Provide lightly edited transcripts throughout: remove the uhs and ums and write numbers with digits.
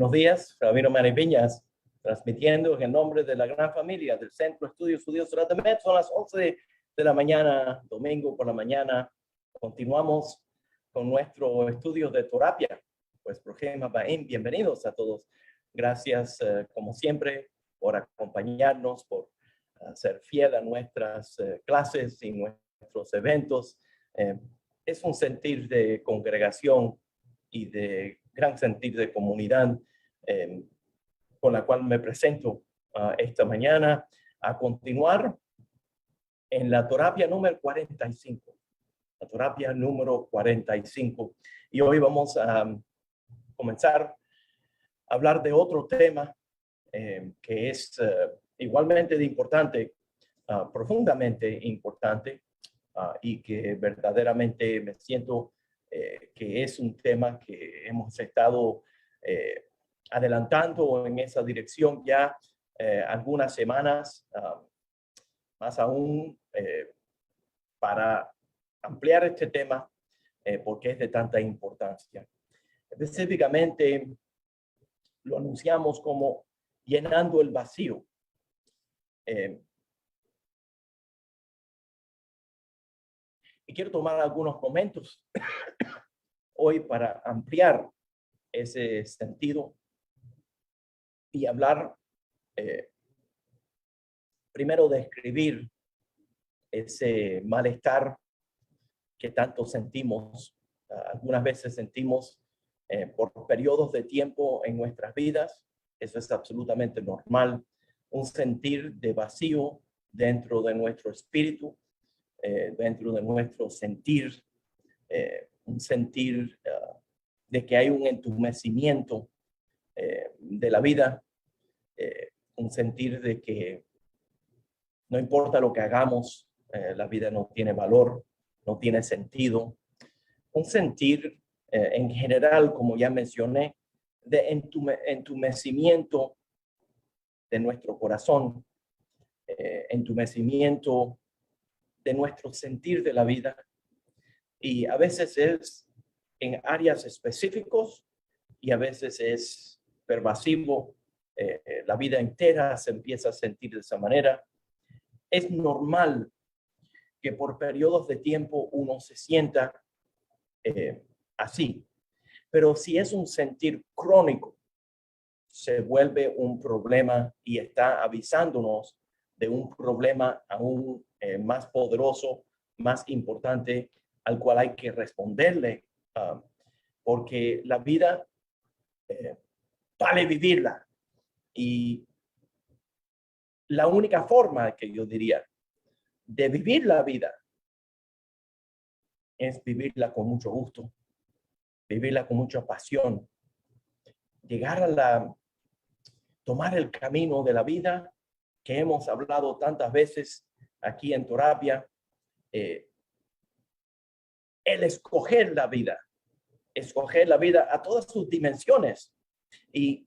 Buenos días, Ramiro Maripiñas, transmitiendo en el nombre de la gran familia del Centro de Estudios Judíos Suratemet. Son las 11 de la mañana, domingo por la mañana. Continuamos con nuestro estudio de terapia. Pues, Brujema Baim, bienvenidos a todos. Gracias, como siempre, por acompañarnos, por ser fiel a nuestras clases y nuestros eventos. Es un sentir de congregación y de gran sentir de comunidad con la cual me presento esta mañana a continuar en la terapia número 45. La terapia número 45. Y hoy vamos a comenzar a hablar de otro tema que es igualmente de importante, profundamente importante, y que verdaderamente me siento que es un tema que hemos estado adelantando en esa dirección ya algunas semanas, más aún para ampliar este tema porque es de tanta importancia. Específicamente lo anunciamos como llenando el vacío. Y quiero tomar algunos momentos hoy para ampliar ese sentido y hablar, primero, de describir ese malestar que tanto sentimos. Algunas veces sentimos por periodos de tiempo en nuestras vidas. Eso es absolutamente normal. Un sentir de vacío dentro de nuestro espíritu, dentro de nuestro sentir, un sentir de que hay un entumecimiento de la vida, un sentir de que no importa lo que hagamos, la vida no tiene valor, no tiene sentido. Un sentir en general, como ya mencioné, de entumecimiento de nuestro corazón, entumecimiento de nuestro sentir de la vida. Y a veces es en áreas específicos y a veces es pervasivo. La vida entera se empieza a sentir de esa manera. Es normal que por periodos de tiempo uno se sienta así. Pero si es un sentir crónico, se vuelve un problema y está avisándonos de un problema aún más poderoso, más importante, al cual hay que responderle, porque la vida vale vivirla. Y la única forma que yo diría de vivir la vida es vivirla con mucho gusto, vivirla con mucha pasión, llegar a tomar el camino de la vida que hemos hablado tantas veces aquí en terapia, el escoger la vida a todas sus dimensiones. Y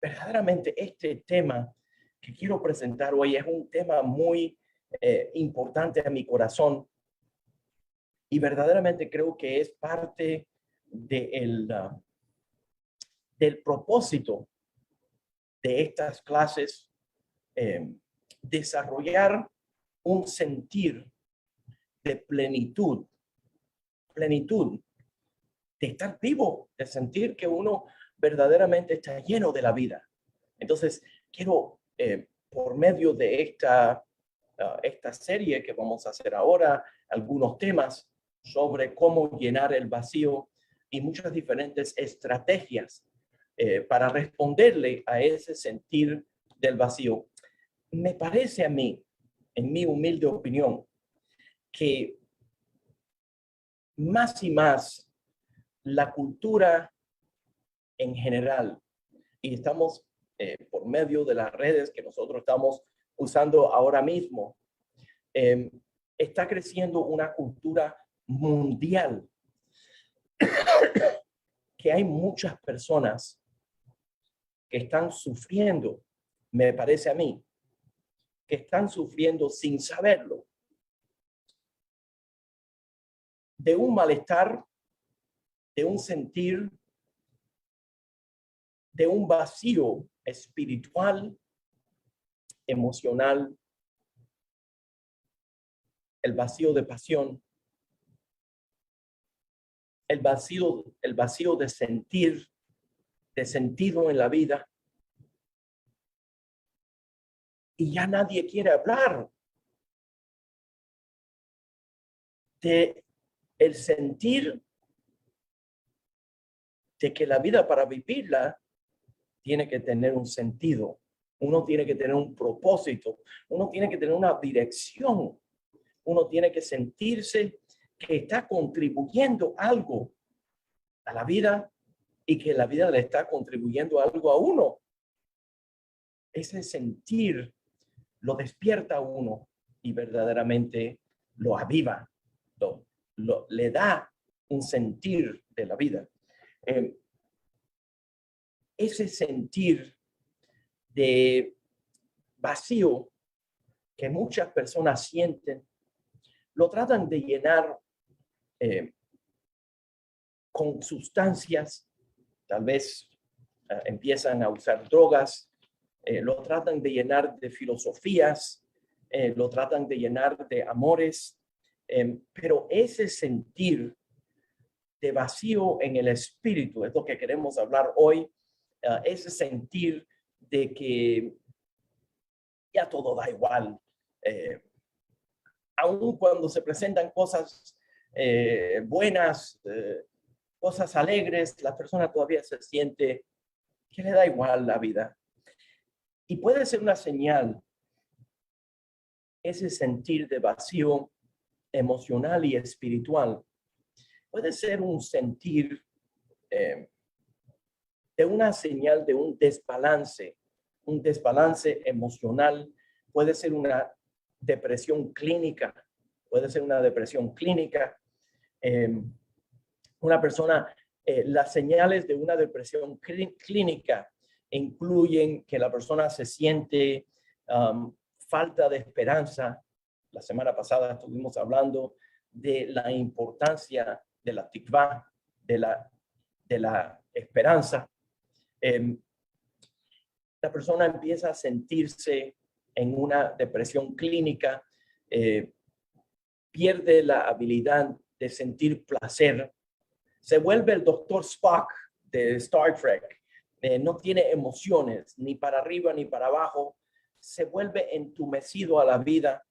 verdaderamente este tema que quiero presentar hoy es un tema muy importante a mi corazón y verdaderamente creo que es parte del propósito de estas clases, desarrollar un sentir de plenitud, de estar vivo, de sentir que uno verdaderamente está lleno de la vida. Entonces, quiero, por medio de esta serie que vamos a hacer ahora, algunos temas sobre cómo llenar el vacío y muchas diferentes estrategias para responderle a ese sentir del vacío. Me parece a mí, en mi humilde opinión, que más y más la cultura en general, y estamos por medio de las redes que nosotros estamos usando ahora mismo, está creciendo una cultura mundial que hay muchas personas que están sufriendo, me parece a mí, que están sufriendo sin saberlo, de un malestar, de un sentir de un vacío espiritual, emocional, el vacío de pasión, el vacío de sentir, de sentido en la vida. Y ya nadie quiere hablar de el sentir de que la vida, para vivirla, tiene que tener un sentido. Uno tiene que tener un propósito. Uno tiene que tener una dirección. Uno tiene que sentirse que está contribuyendo algo a la vida y que la vida le está contribuyendo algo a uno. Ese sentir lo despierta a uno y verdaderamente lo aviva, le da un sentir de la vida. Ese sentir de vacío que muchas personas sienten, lo tratan de llenar con sustancias, tal vez empiezan a usar drogas, lo tratan de llenar de filosofías, lo tratan de llenar de amores, pero ese sentir de vacío en el espíritu es lo que queremos hablar hoy, ese sentir de que ya todo da igual, aun cuando se presentan cosas buenas, cosas alegres, la persona todavía se siente que le da igual la vida. Y puede ser una señal, ese sentir de vacío emocional y espiritual. Puede ser un sentir de una señal de un desbalance emocional. Puede ser una depresión clínica, una persona, las señales de una depresión clínica incluyen que la persona se siente falta de esperanza. La semana pasada estuvimos hablando de la importancia de la tikvah, de la esperanza. La persona empieza a sentirse en una depresión clínica, pierde la habilidad de sentir placer, se vuelve el Dr. Spock de Star Trek, no tiene emociones ni para arriba ni para abajo, se vuelve entumecido a la vida,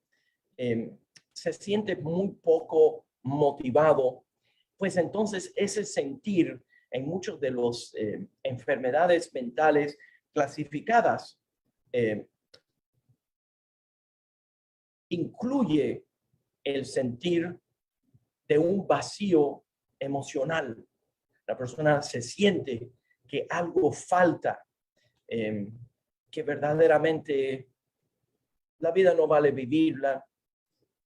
se siente muy poco motivado, pues entonces ese sentir en muchos de los enfermedades mentales clasificadas incluye el sentir de un vacío emocional. La persona se siente que algo falta, que verdaderamente la vida no vale vivirla,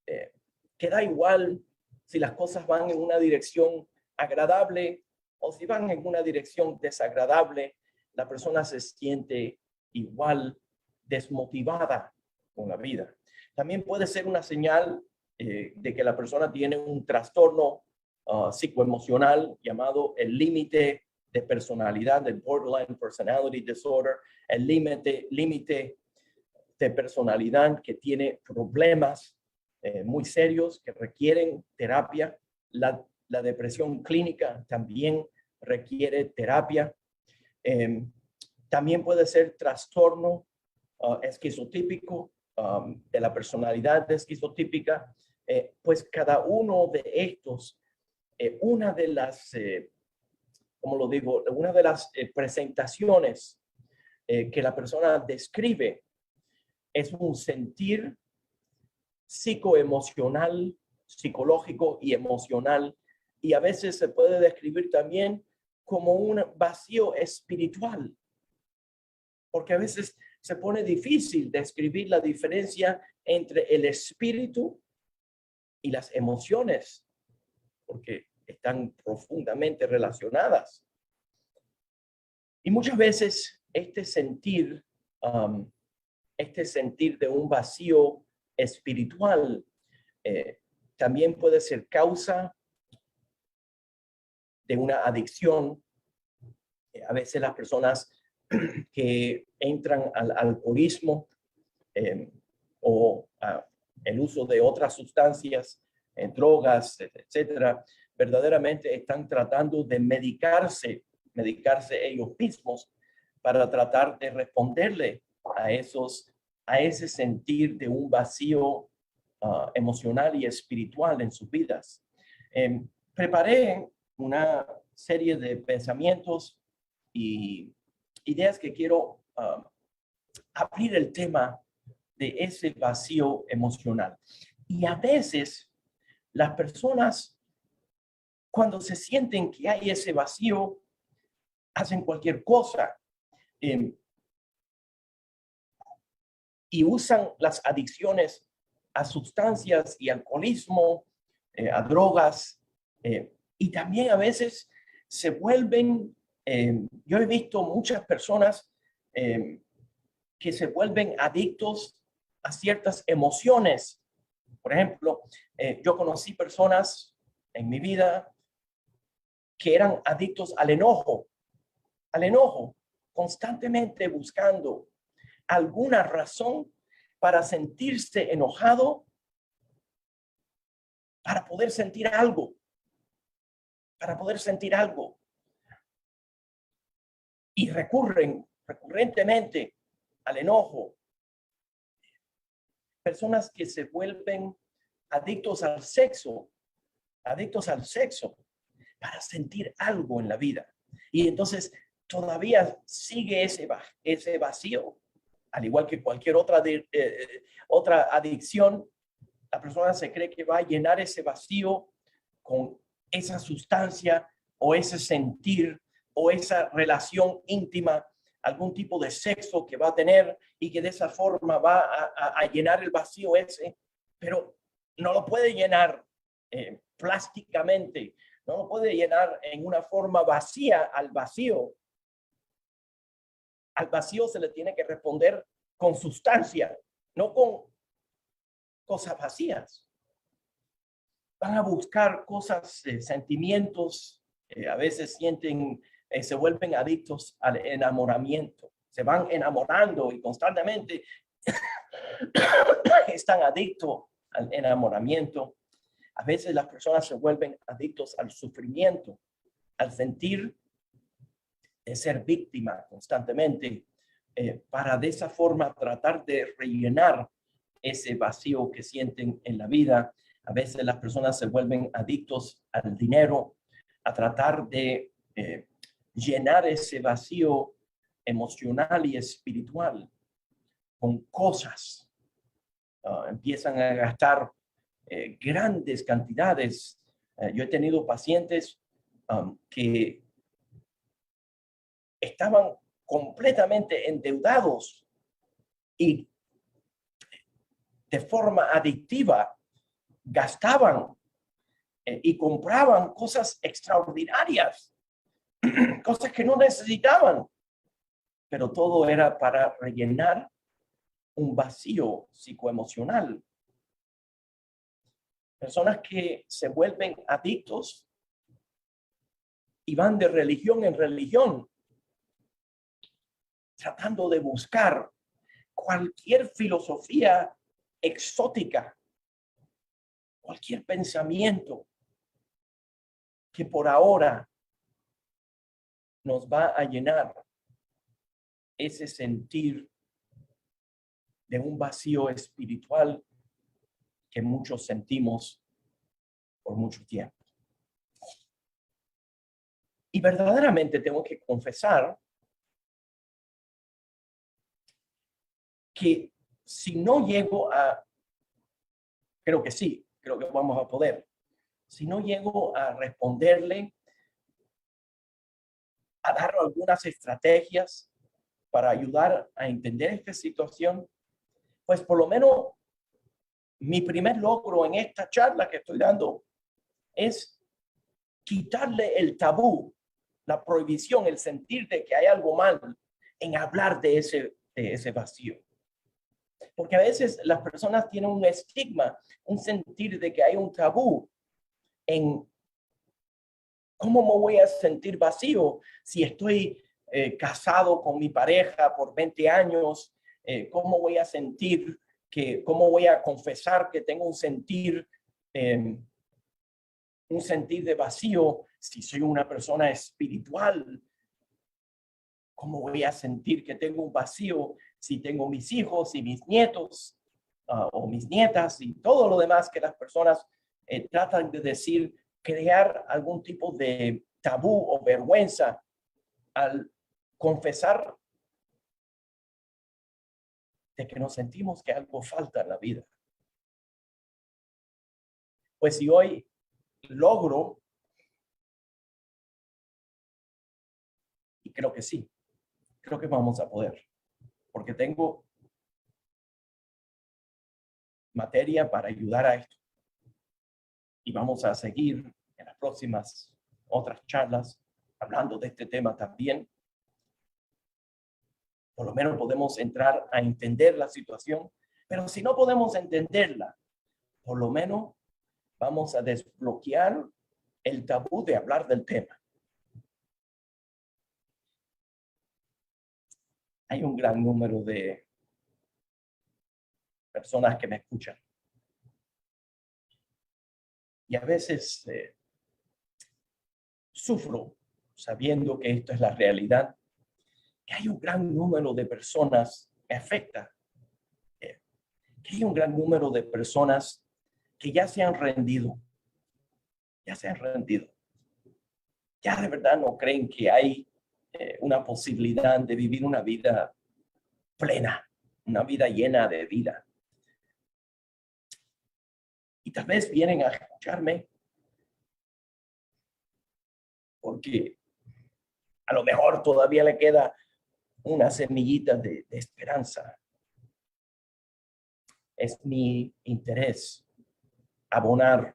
que da igual si las cosas van en una dirección agradable o si van en una dirección desagradable, la persona se siente igual desmotivada con la vida. También puede ser una señal de que la persona tiene un trastorno psicoemocional llamado el límite de personalidad, el borderline personality disorder, el límite de personalidad que tiene problemas muy serios que requieren terapia. La depresión clínica también requiere terapia. También puede ser trastorno esquizotípico, de la personalidad esquizotípica. Pues cada uno de estos, una de las, como lo digo, una de las presentaciones que la persona describe es un sentir psicoemocional, psicológico y emocional, y a veces se puede describir también como un vacío espiritual, porque a veces se pone difícil describir la diferencia entre el espíritu y las emociones, porque están profundamente relacionadas. Y muchas veces este sentir de un vacío espiritual también puede ser causa de una adicción. A veces las personas que entran al alcoholismo o el uso de otras sustancias, drogas, etcétera, verdaderamente están tratando de medicarse ellos mismos para tratar de responderle a ese sentir de un vacío emocional y espiritual en sus vidas. Preparé una serie de pensamientos y ideas que quiero abrir el tema de ese vacío emocional. Y a veces las personas, cuando se sienten que hay ese vacío, hacen cualquier cosa y usan las adicciones a sustancias y alcoholismo, a drogas, y también a veces se vuelven, yo he visto muchas personas que se vuelven adictos a ciertas emociones. Por ejemplo, yo conocí personas en mi vida que eran adictos al enojo, constantemente buscando alguna razón para sentirse enojado, para poder sentir algo, y recurrentemente al enojo. Personas que se vuelven adictos al sexo para sentir algo en la vida. Y entonces todavía sigue ese vacío, al igual que cualquier otra adicción. La persona se cree que va a llenar ese vacío con esa sustancia o ese sentir o esa relación íntima, algún tipo de sexo que va a tener y que de esa forma va a llenar el vacío ese, pero no lo puede llenar plásticamente, no lo puede llenar en una forma vacía al vacío. Al vacío se le tiene que responder con sustancia, no con cosas vacías. Van a buscar cosas, sentimientos, a veces se vuelven adictos al enamoramiento, se van enamorando y constantemente están adictos al enamoramiento. A veces las personas se vuelven adictos al sufrimiento, al sentir de ser víctima constantemente, para de esa forma tratar de rellenar ese vacío que sienten en la vida. A veces las personas se vuelven adictos al dinero, a tratar de llenar ese vacío emocional y espiritual con cosas. Empiezan a gastar grandes cantidades. Yo he tenido pacientes que estaban completamente endeudados y de forma adictiva gastaban y compraban cosas extraordinarias, cosas que no necesitaban, pero todo era para rellenar un vacío psicoemocional. Personas que se vuelven adictos y van de religión en religión, tratando de buscar cualquier filosofía exótica, cualquier pensamiento que por ahora nos va a llenar ese sentir de un vacío espiritual que muchos sentimos por mucho tiempo. Y verdaderamente tengo que confesar que si no llego creo que vamos a poder, si no llego a responderle, a dar algunas estrategias para ayudar a entender esta situación, pues por lo menos mi primer logro en esta charla que estoy dando es quitarle el tabú, la prohibición, el sentir de que hay algo mal en hablar de ese vacío. Porque a veces las personas tienen un estigma, un sentir de que hay un tabú en cómo me voy a sentir vacío si estoy casado con mi pareja por 20 años, ¿cómo voy a sentir cómo voy a confesar que tengo un sentir de vacío si soy una persona espiritual? ¿Cómo voy a sentir que tengo un vacío si tengo mis hijos y mis nietos o mis nietas y todo lo demás que las personas tratan de decir, crear algún tipo de tabú o vergüenza al confesar de que nos sentimos que algo falta en la vida? Pues si hoy logro, y creo que sí, creo que vamos a poder, porque tengo materia para ayudar a esto. Y vamos a seguir en las próximas otras charlas hablando de este tema también. Por lo menos podemos entrar a entender la situación, pero si no podemos entenderla, por lo menos vamos a desbloquear el tabú de hablar del tema. Hay un gran número de personas que me escuchan. Y a veces sufro sabiendo que esto es la realidad, que hay un gran número de personas que afecta, que hay un gran número de personas que ya se han rendido, ya de verdad no creen que hay una posibilidad de vivir una vida plena, una vida llena de vida. Y tal vez vienen a escucharme porque a lo mejor todavía le queda una semillita de esperanza. Es mi interés abonar,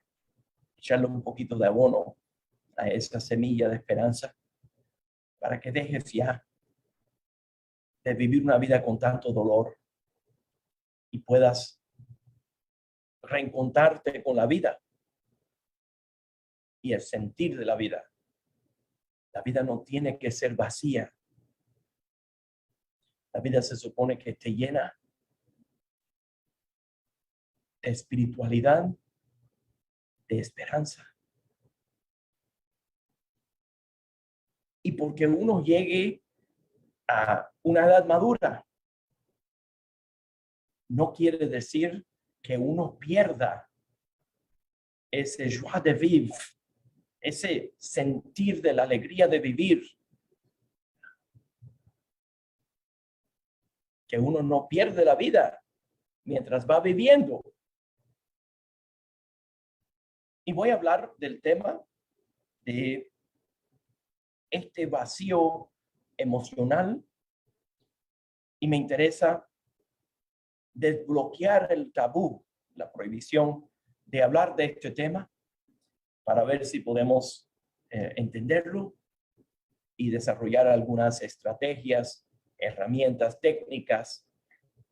echarle un poquito de abono a esa semilla de esperanza para que dejes ya de vivir una vida con tanto dolor y puedas reencontrarte con la vida y el sentir de la vida. La vida no tiene que ser vacía. La vida se supone que esté llena de espiritualidad, de esperanza. Y porque uno llegue a una edad madura, no quiere decir que uno pierda ese joie de vivre, ese sentir de la alegría de vivir, que uno no pierde la vida mientras va viviendo. Y voy a hablar del tema de este vacío emocional y me interesa desbloquear el tabú, la prohibición de hablar de este tema para ver si podemos entenderlo y desarrollar algunas estrategias, herramientas, técnicas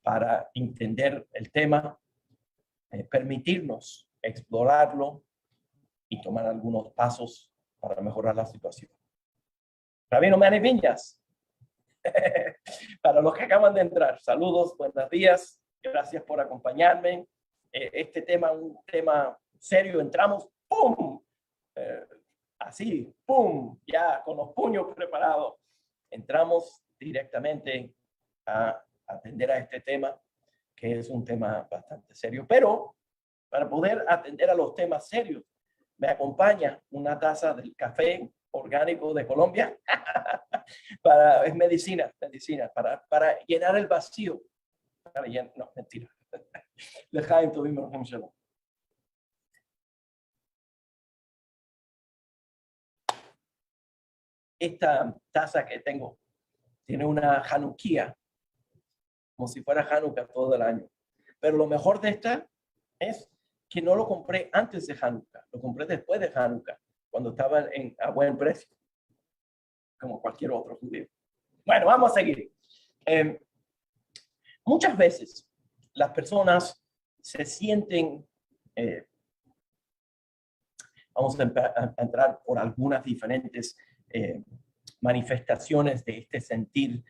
para entender el tema, permitirnos explorarlo y tomar algunos pasos para mejorar la situación. Rabino Manny Viñas, para los que acaban de entrar, saludos, buenos días, gracias por acompañarme. Este tema, un tema serio, entramos, ¡pum! Así, ¡pum! Ya con los puños preparados, entramos directamente a atender a este tema, que es un tema bastante serio. Pero para poder atender a los temas serios, me acompaña una taza del café orgánico de Colombia. Es medicina, para llenar el vacío. No, mentira. L'chaim tovim v'rachim shalom. Esta taza que tengo tiene una Hanukkah, como si fuera Hanukkah todo el año. Pero lo mejor de esta es que no lo compré antes de Hanukkah, lo compré después de Hanukkah, cuando estaba a buen precio, como cualquier otro judío. Bueno, vamos a seguir. Muchas veces las personas se sienten, vamos a entrar por algunas diferentes manifestaciones de este sentir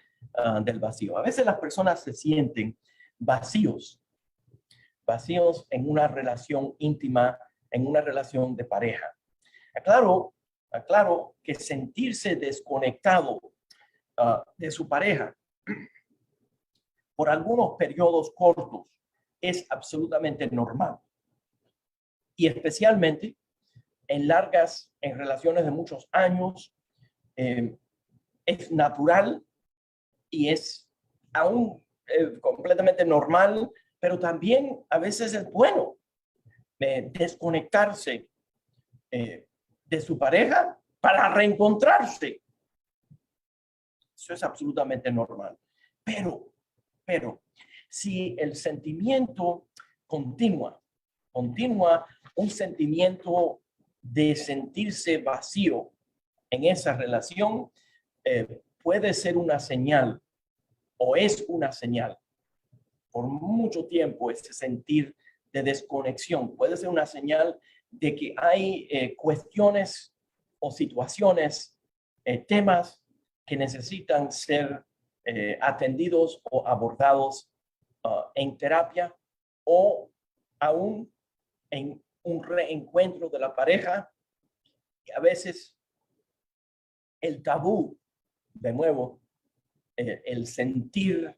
del vacío. A veces las personas se sienten vacíos en una relación íntima, en una relación de pareja. Aclaro que sentirse desconectado de su pareja por algunos periodos cortos es absolutamente normal. Y especialmente en relaciones de muchos años, es natural y es aún completamente normal, pero también a veces es bueno desconectarse de su pareja para reencontrarse. Eso es absolutamente normal. Pero, si el sentimiento continúa un sentimiento de sentirse vacío en esa relación, puede ser una señal o es una señal por mucho tiempo. Ese sentir de desconexión puede ser una señal de que hay cuestiones o situaciones, temas que necesitan ser atendidos o abordados en terapia, o aún en un reencuentro de la pareja. Y a veces el tabú, de nuevo, el sentir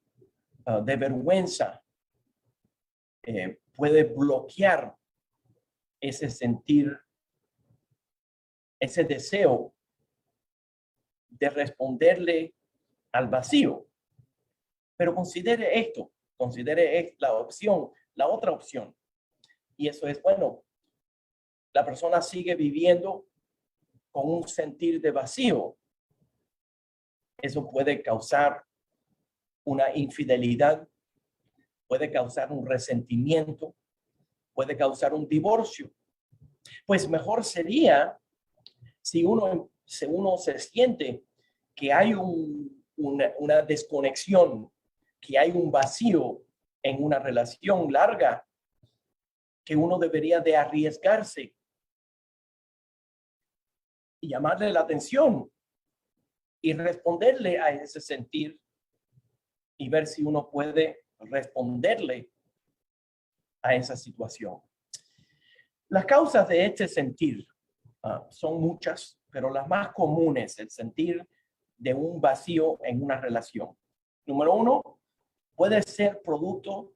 de vergüenza puede bloquear ese sentir, ese deseo de responderle al vacío. Pero considere la otra opción. Y eso es, bueno, la persona sigue viviendo con un sentir de vacío. Eso puede causar una infidelidad, puede causar un resentimiento, puede causar un divorcio. Pues mejor sería si uno se siente que hay una desconexión, que hay un vacío en una relación larga, que uno debería de arriesgarse y llamarle la atención y responderle a ese sentir y ver si uno puede responderle a esa situación. Las causas de este sentir son muchas, pero las más comunes, el sentir de un vacío en una relación. Número uno, puede ser producto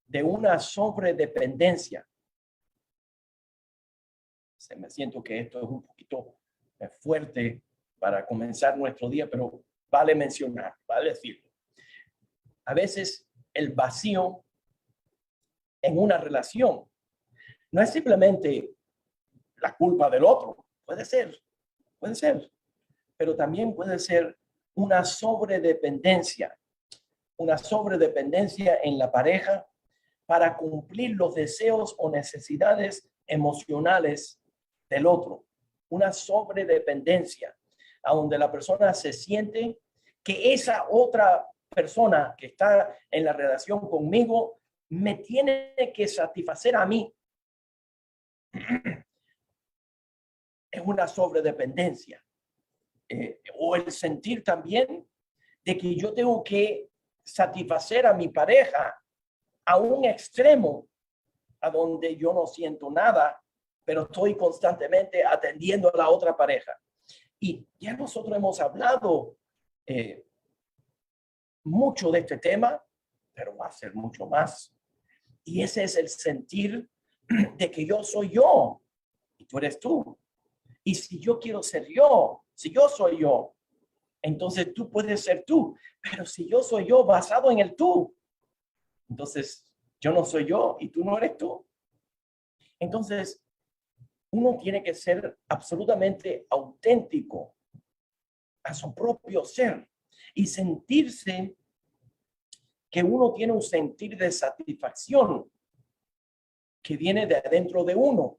de una sobredependencia. Me siento que esto es un poquito fuerte para comenzar nuestro día, pero vale mencionar, vale decirlo. A veces el vacío en una relación no es simplemente la culpa del otro. Puede ser, pero también puede ser una sobredependencia en la pareja para cumplir los deseos o necesidades emocionales del otro. Una sobredependencia, a donde la persona se siente que esa otra persona que está en la relación conmigo me tiene que satisfacer a mí. Es una sobredependencia. O el sentir también de que yo tengo que satisfacer a mi pareja a un extremo a donde yo no siento nada, pero estoy constantemente atendiendo a la otra pareja. Y ya nosotros hemos hablado mucho de este tema, pero va a ser mucho más. Y ese es el sentir de que yo soy yo y tú eres tú. Y si yo quiero ser yo, si yo soy yo, entonces tú puedes ser tú. Pero si yo soy yo basado en el tú, entonces yo no soy yo y tú no eres tú. Entonces, uno tiene que ser absolutamente auténtico a su propio ser y sentirse que uno tiene un sentir de satisfacción que viene de adentro de uno.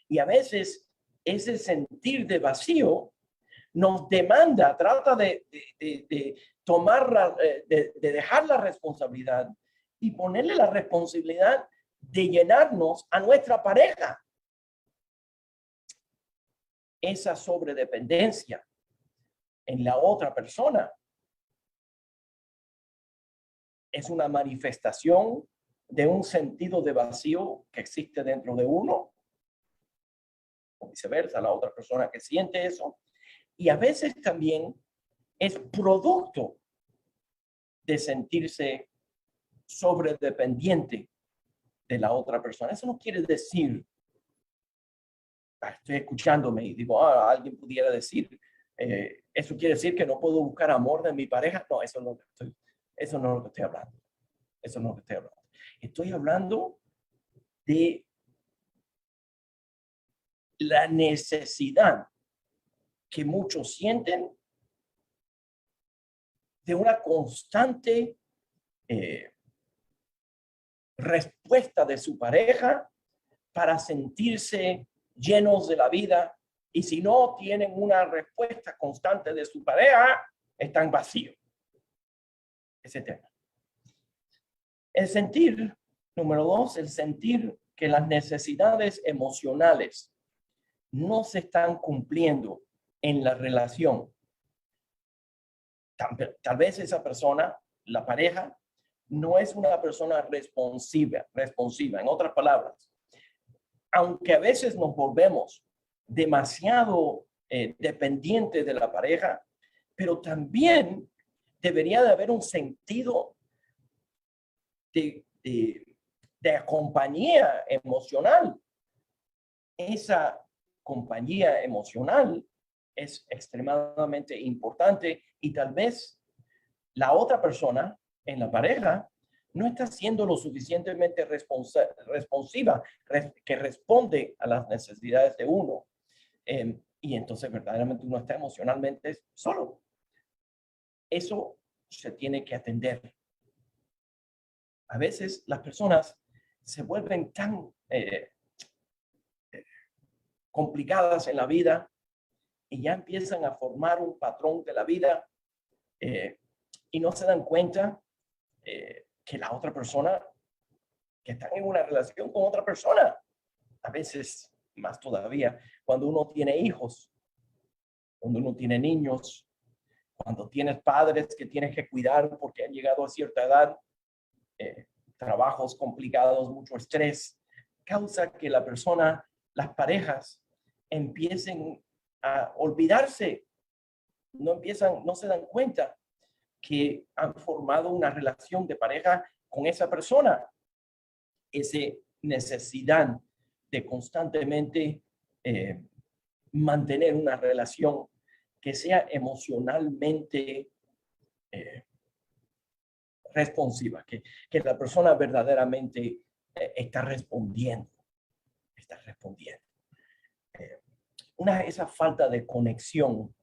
Y a veces ese sentir de vacío nos demanda, trata de tomar, de dejar la responsabilidad y ponerle la responsabilidad de llenarnos a nuestra pareja. Esa sobredependencia en la otra persona es una manifestación de un sentido de vacío que existe dentro de uno, o viceversa, la otra persona que siente eso, y a veces también es producto de sentirse sobredependiente de la otra persona. Eso no quiere decir, estoy escuchándome y digo, alguien pudiera decir, eso quiere decir que no puedo buscar amor de mi pareja. No, eso no es lo que estoy hablando. Eso no es lo que estoy hablando. Estoy hablando de la necesidad que muchos sienten de una constante respuesta de su pareja para sentirse llenos de la vida. Y si no tienen una respuesta constante de su pareja, están vacíos. Ese tema. El sentir, número 2, el sentir que las necesidades emocionales no se están cumpliendo en la relación. Tal vez esa persona, la pareja, no es una persona responsiva. En otras palabras, aunque a veces nos volvemos demasiado dependientes de la pareja, pero también debería de haber un sentido de compañía emocional. Esa compañía emocional es extremadamente importante y tal vez la otra persona en la pareja no está siendo lo suficientemente responsiva, que responde a las necesidades de uno. Y entonces verdaderamente uno está emocionalmente solo. Eso se tiene que atender. A veces las personas se vuelven tan complicadas en la vida y ya empiezan a formar un patrón de la vida y no se dan cuenta que la otra persona, que están en una relación con otra persona, a veces más todavía, cuando uno tiene hijos, cuando uno tiene niños, cuando tienes padres que tienes que cuidar porque han llegado a cierta edad, trabajos complicados, mucho estrés, causa que la persona, las parejas, empiecen a olvidarse, no se dan cuenta que han formado una relación de pareja con esa persona. Esa necesidad de constantemente mantener una relación que sea emocionalmente responsiva, que la persona verdaderamente está respondiendo. Esa falta de conexión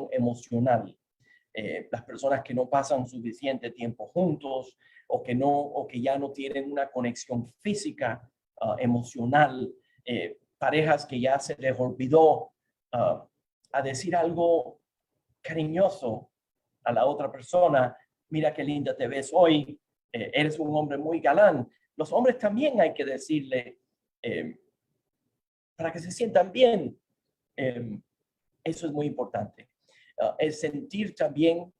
emocional. Las personas que no pasan suficiente tiempo juntos o que ya no tienen una conexión física, emocional, parejas que ya se les olvidó a decir algo cariñoso a la otra persona. Mira qué linda te ves hoy, eres un hombre muy galán. Los hombres también hay que decirle para que se sientan bien. Eso es muy importante. El sentir también,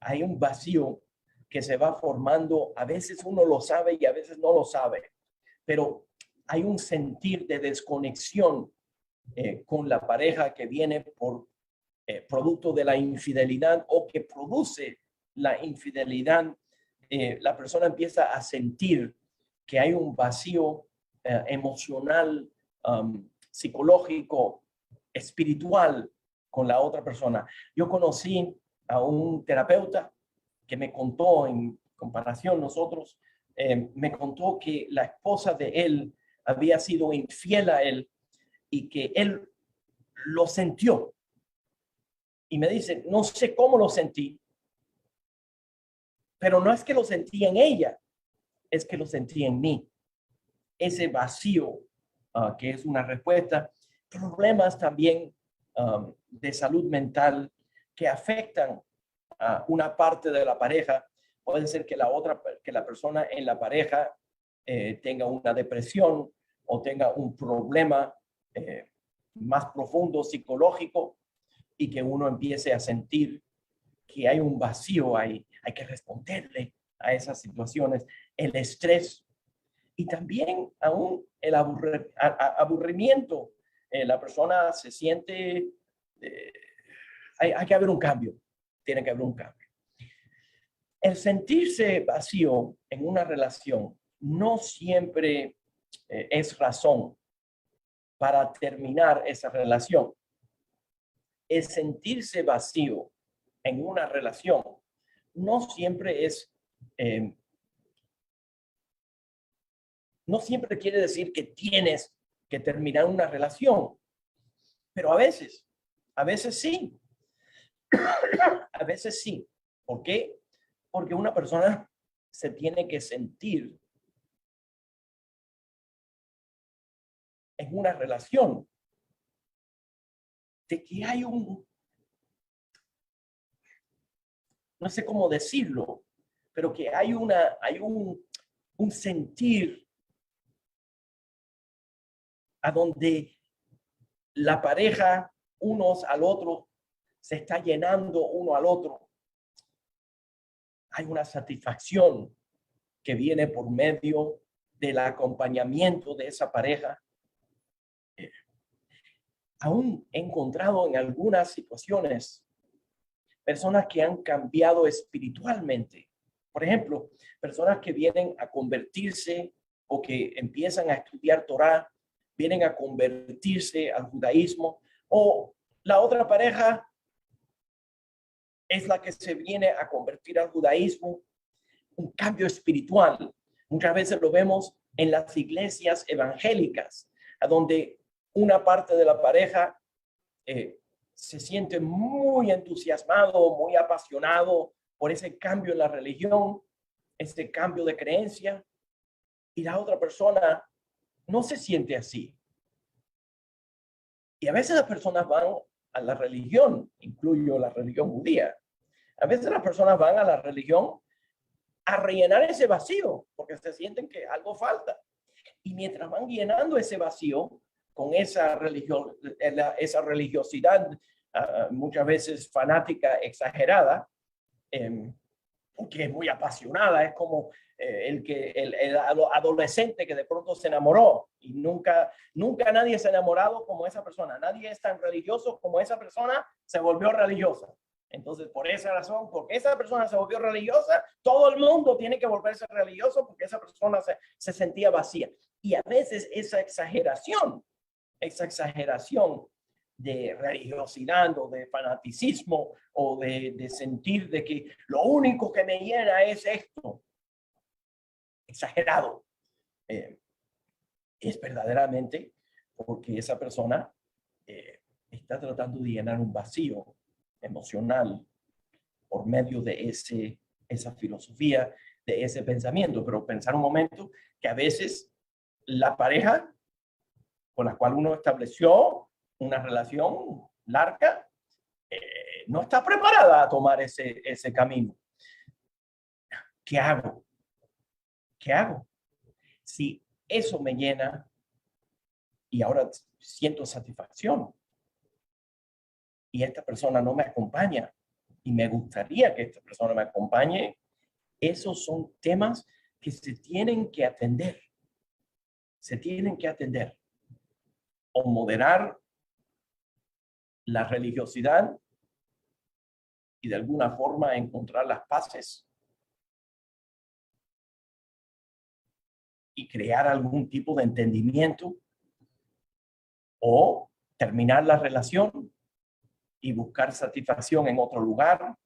hay un vacío que se va formando. A veces uno lo sabe y a veces no lo sabe, pero hay un sentir de desconexión con la pareja que viene por producto de la infidelidad o que produce la infidelidad. La persona empieza a sentir que hay un vacío emocional, psicológico, espiritual con la otra persona. Yo conocí a un terapeuta que me contó, en comparación nosotros, me contó que la esposa de él había sido infiel a él y que él lo sintió. Y me dice, no sé cómo lo sentí, pero no es que lo sentí en ella, es que lo sentí en mí. Ese vacío que es una respuesta. Problemas también de salud mental que afectan a una parte de la pareja. Puede ser que la persona en la pareja tenga una depresión o tenga un problema más profundo psicológico, y que uno empiece a sentir que hay un vacío ahí. Hay que responderle a esas situaciones. El estrés y también aún el aburrimiento. La persona se siente, hay que haber un cambio. Tiene que haber un cambio. El sentirse vacío en una relación no siempre es razón para terminar esa relación. El sentirse vacío en una relación no siempre es, no siempre quiere decir que tienes que terminar una relación, pero a veces sí, a veces sí. ¿Por qué? Porque una persona se tiene que sentir en una relación de que hay no sé cómo decirlo, pero que hay un sentir a donde la pareja unos al otro se está llenando uno al otro. Hay una satisfacción que viene por medio del acompañamiento de esa pareja. Aún he encontrado en algunas situaciones personas que han cambiado espiritualmente. Por ejemplo, personas que vienen a convertirse o que empiezan a estudiar Torá, vienen a convertirse al judaísmo, o la otra pareja es la que se viene a convertir al judaísmo. Un cambio espiritual. Muchas veces lo vemos en las iglesias evangélicas, a donde una parte de la pareja se siente muy entusiasmado, muy apasionado por ese cambio en la religión, ese cambio de creencia, y la otra persona no se siente así. Y a veces las personas van a la religión, incluyo la religión judía, a veces las personas van a la religión a rellenar ese vacío, porque se sienten que algo falta. Y mientras van llenando ese vacío con esa religiosidad, muchas veces fanática, exagerada, porque es muy apasionada, es como el adolescente que de pronto se enamoró y nunca nadie se ha enamorado como esa persona. Nadie es tan religioso como esa persona se volvió religiosa. Entonces, por esa razón, porque esa persona se volvió religiosa, todo el mundo tiene que volverse religioso porque esa persona se sentía vacía. Y a veces esa exageración de religiosidad o de fanaticismo o de sentir de que lo único que me llena es esto, exagerado, es verdaderamente porque esa persona está tratando de llenar un vacío emocional por medio de esa filosofía, de ese pensamiento. Pero pensar un momento que a veces la pareja con la cual uno estableció una relación larga no está preparada a tomar ese camino. ¿Qué hago? ¿Qué hago? Si eso me llena y ahora siento satisfacción y esta persona no me acompaña y me gustaría que esta persona me acompañe, esos son temas que se tienen que atender. Se tienen que atender. O moderar la religiosidad y de alguna forma encontrar las paces y crear algún tipo de entendimiento, o terminar la relación y buscar satisfacción en otro lugar,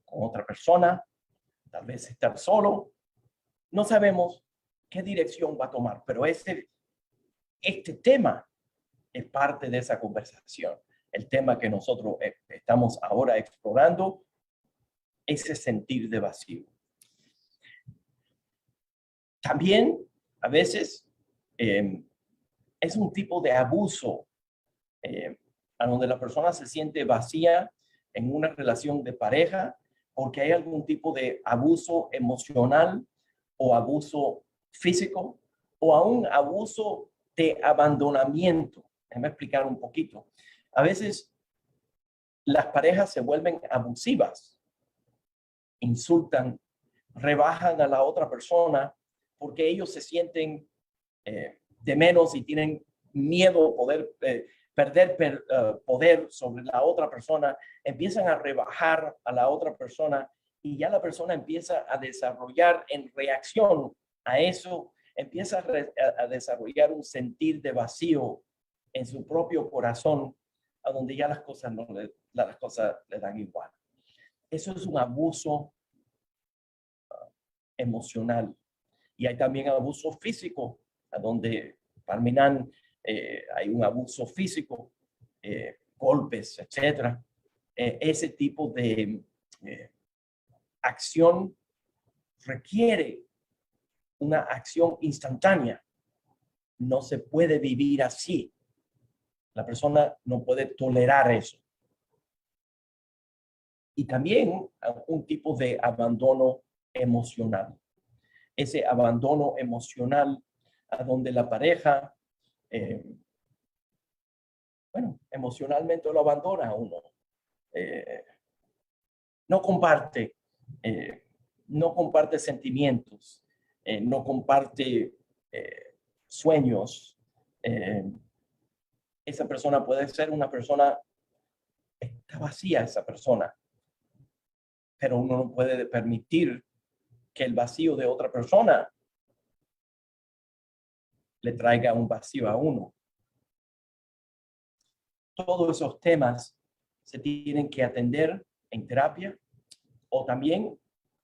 con otra persona, tal vez estar solo. No sabemos qué dirección va a tomar, pero este tema es parte de esa conversación. El tema que nosotros estamos ahora explorando, ese sentir de vacío. También, a veces, es un tipo de abuso a donde la persona se siente vacía en una relación de pareja porque hay algún tipo de abuso emocional o abuso físico o aún abuso de abandonamiento. Déjame explicar un poquito. A veces las parejas se vuelven abusivas, insultan, rebajan a la otra persona porque ellos se sienten de menos y tienen miedo a poder perder poder sobre la otra persona, empiezan a rebajar a la otra persona y ya la persona empieza a desarrollar en reacción a eso, empieza a desarrollar un sentir de vacío en su propio corazón, a donde ya las cosas las cosas le dan igual. Eso es un abuso emocional. Y hay también abuso físico, a donde Parmenan hay un abuso físico, golpes, etcétera. Ese tipo de acción requiere una acción instantánea. No se puede vivir así. La persona no puede tolerar eso. Y también un tipo de abandono emocional. Ese abandono emocional a donde la pareja, emocionalmente lo abandona a uno. No comparte sentimientos, no comparte sueños. Esa persona puede ser una persona, está vacía esa persona, pero uno no puede permitir que el vacío de otra persona le traiga un vacío a uno. Todos esos temas se tienen que atender en terapia, o también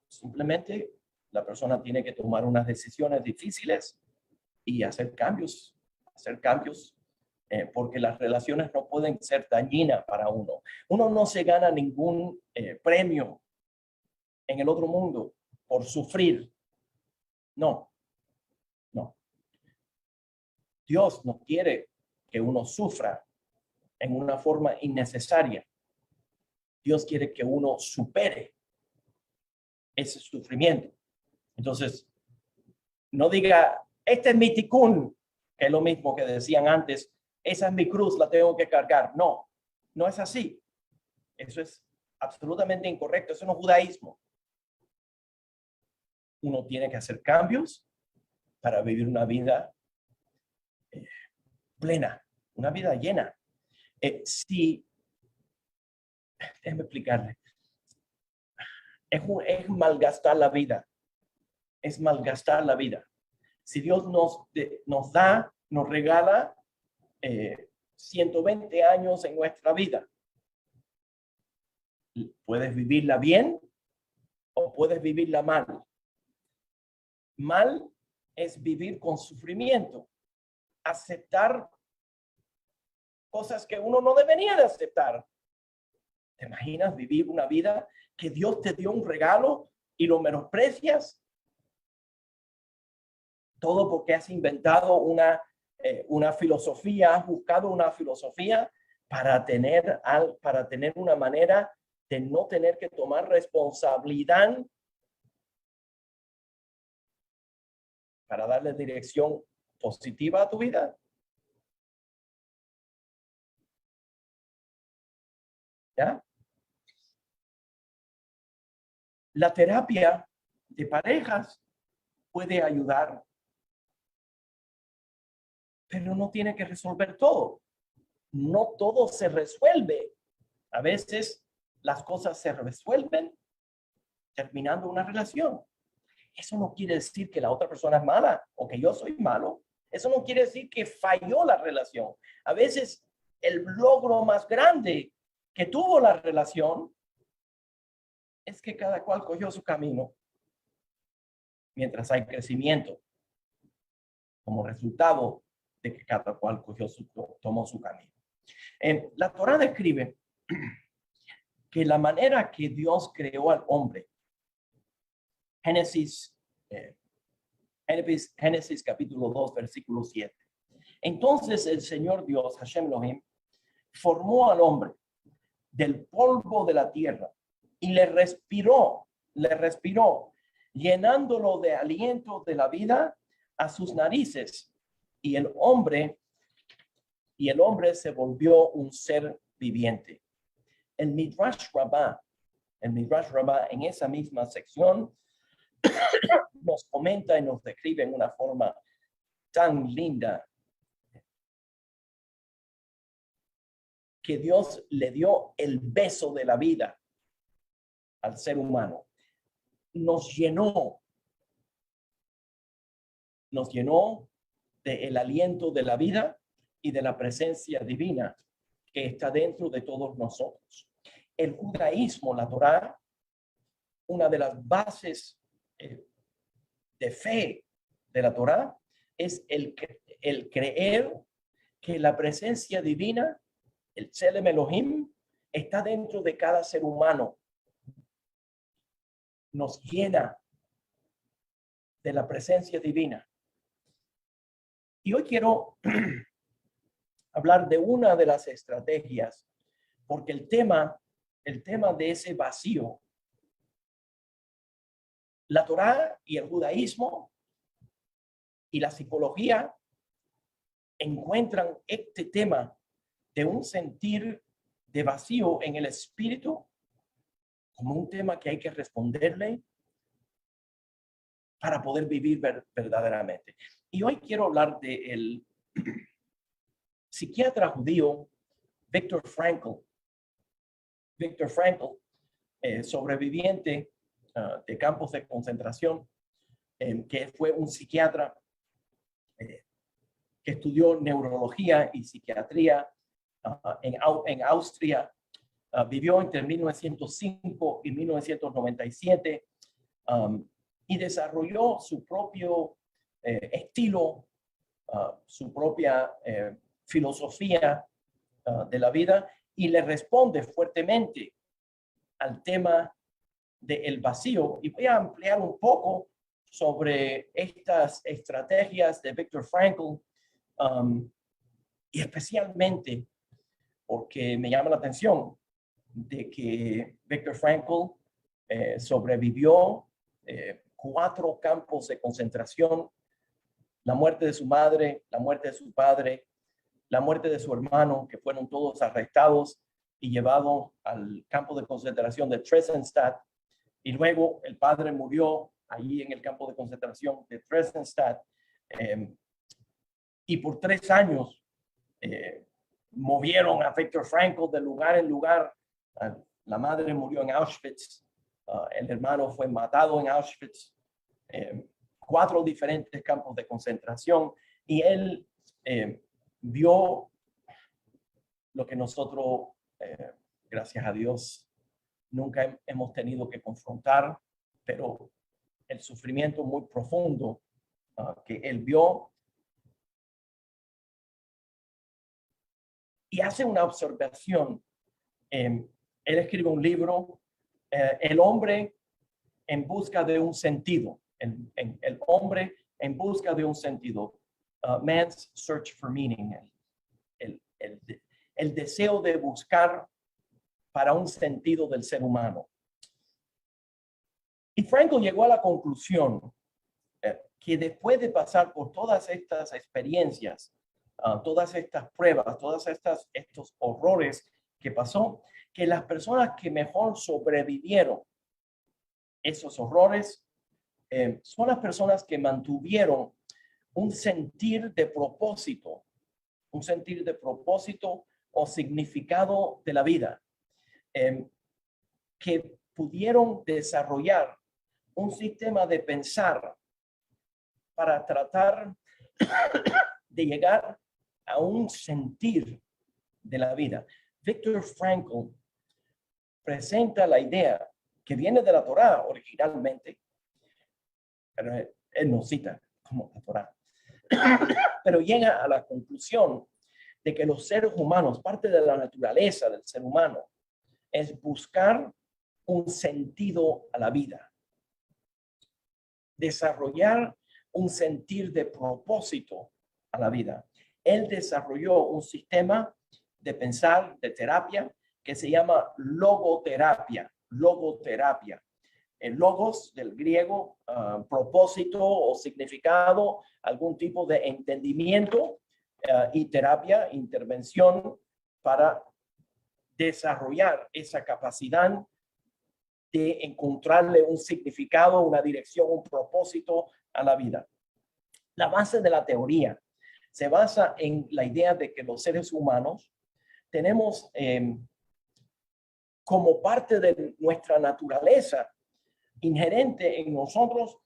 simplemente la persona tiene que tomar unas decisiones difíciles y hacer cambios, porque las relaciones no pueden ser dañinas para uno. Uno no se gana ningún premio en el otro mundo por sufrir. No. Dios no quiere que uno sufra en una forma innecesaria. Dios quiere que uno supere ese sufrimiento. Entonces, no diga, este es mi ticún, que es lo mismo que decían antes, esa es mi cruz, la tengo que cargar. No, no es así. Eso es absolutamente incorrecto. Eso no es judaísmo. Uno tiene que hacer cambios para vivir una vida plena, una vida llena. Déjeme explicarle. Es malgastar la vida. Es malgastar la vida. Si Dios nos regala 120 años en nuestra vida, puedes vivirla bien o puedes vivirla mal. Mal es vivir con sufrimiento, aceptar cosas que uno no debería de aceptar. ¿Te imaginas vivir una vida que Dios te dio un regalo y lo menosprecias? Todo porque has inventado una filosofía, has buscado una filosofía para tener una manera de no tener que tomar responsabilidad para darle dirección positiva a tu vida. ¿Ya? La terapia de parejas puede ayudar, pero no tiene que resolver todo. No todo se resuelve. A veces las cosas se resuelven terminando una relación. Eso no quiere decir que la otra persona es mala o que yo soy malo. Eso no quiere decir que falló la relación. A veces el logro más grande que tuvo la relación es que cada cual cogió su camino mientras hay crecimiento como resultado de que cada cual tomó su camino. La Torá describe que la manera que Dios creó al hombre, Génesis capítulo 2, versículo 7. Entonces el Señor Dios, Hashem Elohim, formó al hombre del polvo de la tierra y le respiró, llenándolo de aliento de la vida a sus narices, y el hombre se volvió un ser viviente. El Midrash Rabbah en esa misma sección nos comenta y nos describe en una forma tan linda que Dios le dio el beso de la vida al ser humano. Nos llenó del aliento de la vida y de la presencia divina que está dentro de todos nosotros. El judaísmo, la Torá, una de las bases de fe de la Torá es el creer que la presencia divina, el Tselem Elohim, está dentro de cada ser humano. Nos llena de la presencia divina. Y hoy quiero hablar de una de las estrategias, porque el tema de ese vacío, la Torá y el judaísmo y la psicología encuentran este tema de un sentir de vacío en el espíritu como un tema que hay que responderle para poder vivir verdaderamente. Y hoy quiero hablar del psiquiatra judío Viktor Frankl. Viktor Frankl, sobreviviente de campos de concentración, que fue un psiquiatra que estudió neurología y psiquiatría en Austria. Vivió entre 1905 y 1997 y desarrolló su propio estilo, su propia filosofía de la vida, y le responde fuertemente al tema del vacío. Y voy a ampliar un poco sobre estas estrategias de Viktor Frankl, y especialmente porque me llama la atención de que Viktor Frankl sobrevivió 4 campos de concentración, la muerte de su madre, la muerte de su padre, la muerte de su hermano, que fueron todos arrestados y llevados al campo de concentración de Theresienstadt, y luego el padre murió allí en el campo de concentración de Theresienstadt, y por 3 años movieron a Viktor Frankl de lugar en lugar. La madre murió en Auschwitz, el hermano fue matado en Auschwitz, 4 diferentes campos de concentración, y él vio lo que nosotros, gracias a Dios, nunca hemos tenido que confrontar, pero el sufrimiento muy profundo que él vio. Y hace una observación. Él escribe un libro, El hombre en busca de un sentido. El hombre en busca de un sentido. Man's Search for Meaning. El deseo de buscar para un sentido del ser humano. Y Frankl llegó a la conclusión que después de pasar por todas estas experiencias, todas estas pruebas, todos estos horrores que pasó, que las personas que mejor sobrevivieron esos horrores son las personas que mantuvieron un sentir de propósito o significado de la vida, que pudieron desarrollar un sistema de pensar para tratar de llegar a un sentir de la vida. Viktor Frankl presenta la idea que viene de la Torá originalmente, pero él no cita como la Torá, pero llega a la conclusión de que los seres humanos, parte de la naturaleza del ser humano, es buscar un sentido a la vida, desarrollar un sentir de propósito a la vida. Él desarrolló un sistema de pensar, de terapia, que se llama logoterapia. El logos del griego, propósito o significado, algún tipo de entendimiento, y terapia, intervención para desarrollar esa capacidad de encontrarle un significado, una dirección, un propósito a la vida. La base de la teoría se basa en la idea de que los seres humanos tenemos como parte de nuestra naturaleza inherente en nosotros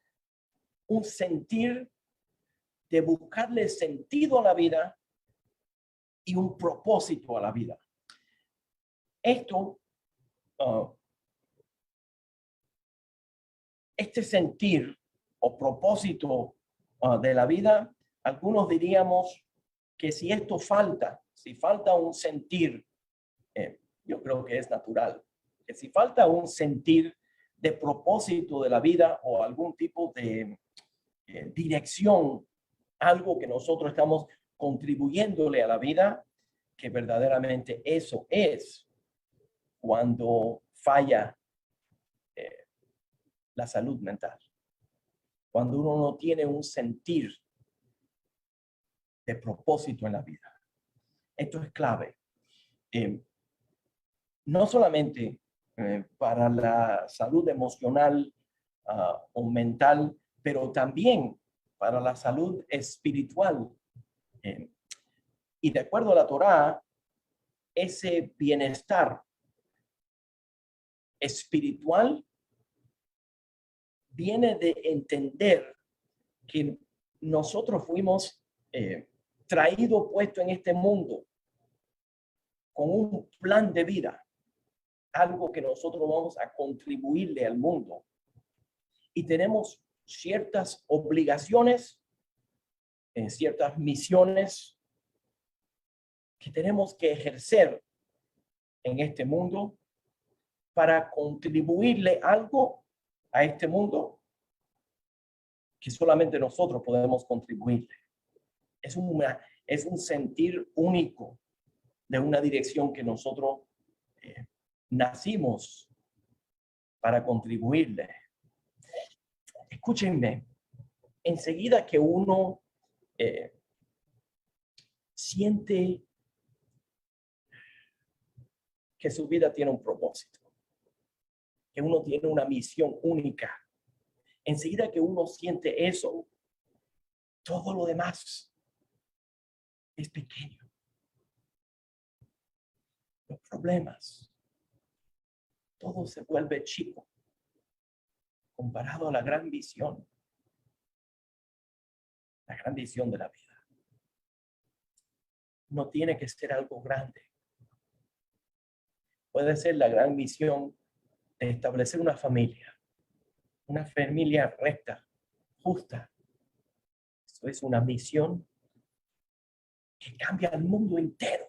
un sentir de buscarle sentido a la vida y un propósito a la vida. Esto, este sentir o propósito de la vida, algunos diríamos que si esto falta, si falta un sentir, yo creo que es natural, que si falta un sentir de propósito de la vida o algún tipo de dirección, algo que nosotros estamos contribuyéndole a la vida, que verdaderamente eso es cuando falla la salud mental. Cuando uno no tiene un sentir de propósito en la vida. Esto es clave. No solamente para la salud emocional o mental, pero también para la salud espiritual. Y de acuerdo a la Torá, ese bienestar espiritual viene de entender que nosotros fuimos traídos, puestos en este mundo con un plan de vida, algo que nosotros vamos a contribuirle al mundo. Y tenemos ciertas obligaciones, ciertas misiones que tenemos que ejercer en este mundo para contribuirle algo a este mundo que solamente nosotros podemos contribuirle. Es un sentir único de una dirección que nosotros nacimos para contribuirle. Escúchenme, enseguida que uno siente que su vida tiene un propósito, que uno tiene una misión única, enseguida que uno siente eso, todo lo demás es pequeño. Los problemas, todo se vuelve chico comparado a la gran visión de la vida. No tiene que ser algo grande. Puede ser la gran misión de establecer una familia recta, justa. Eso es una misión que cambia el mundo entero.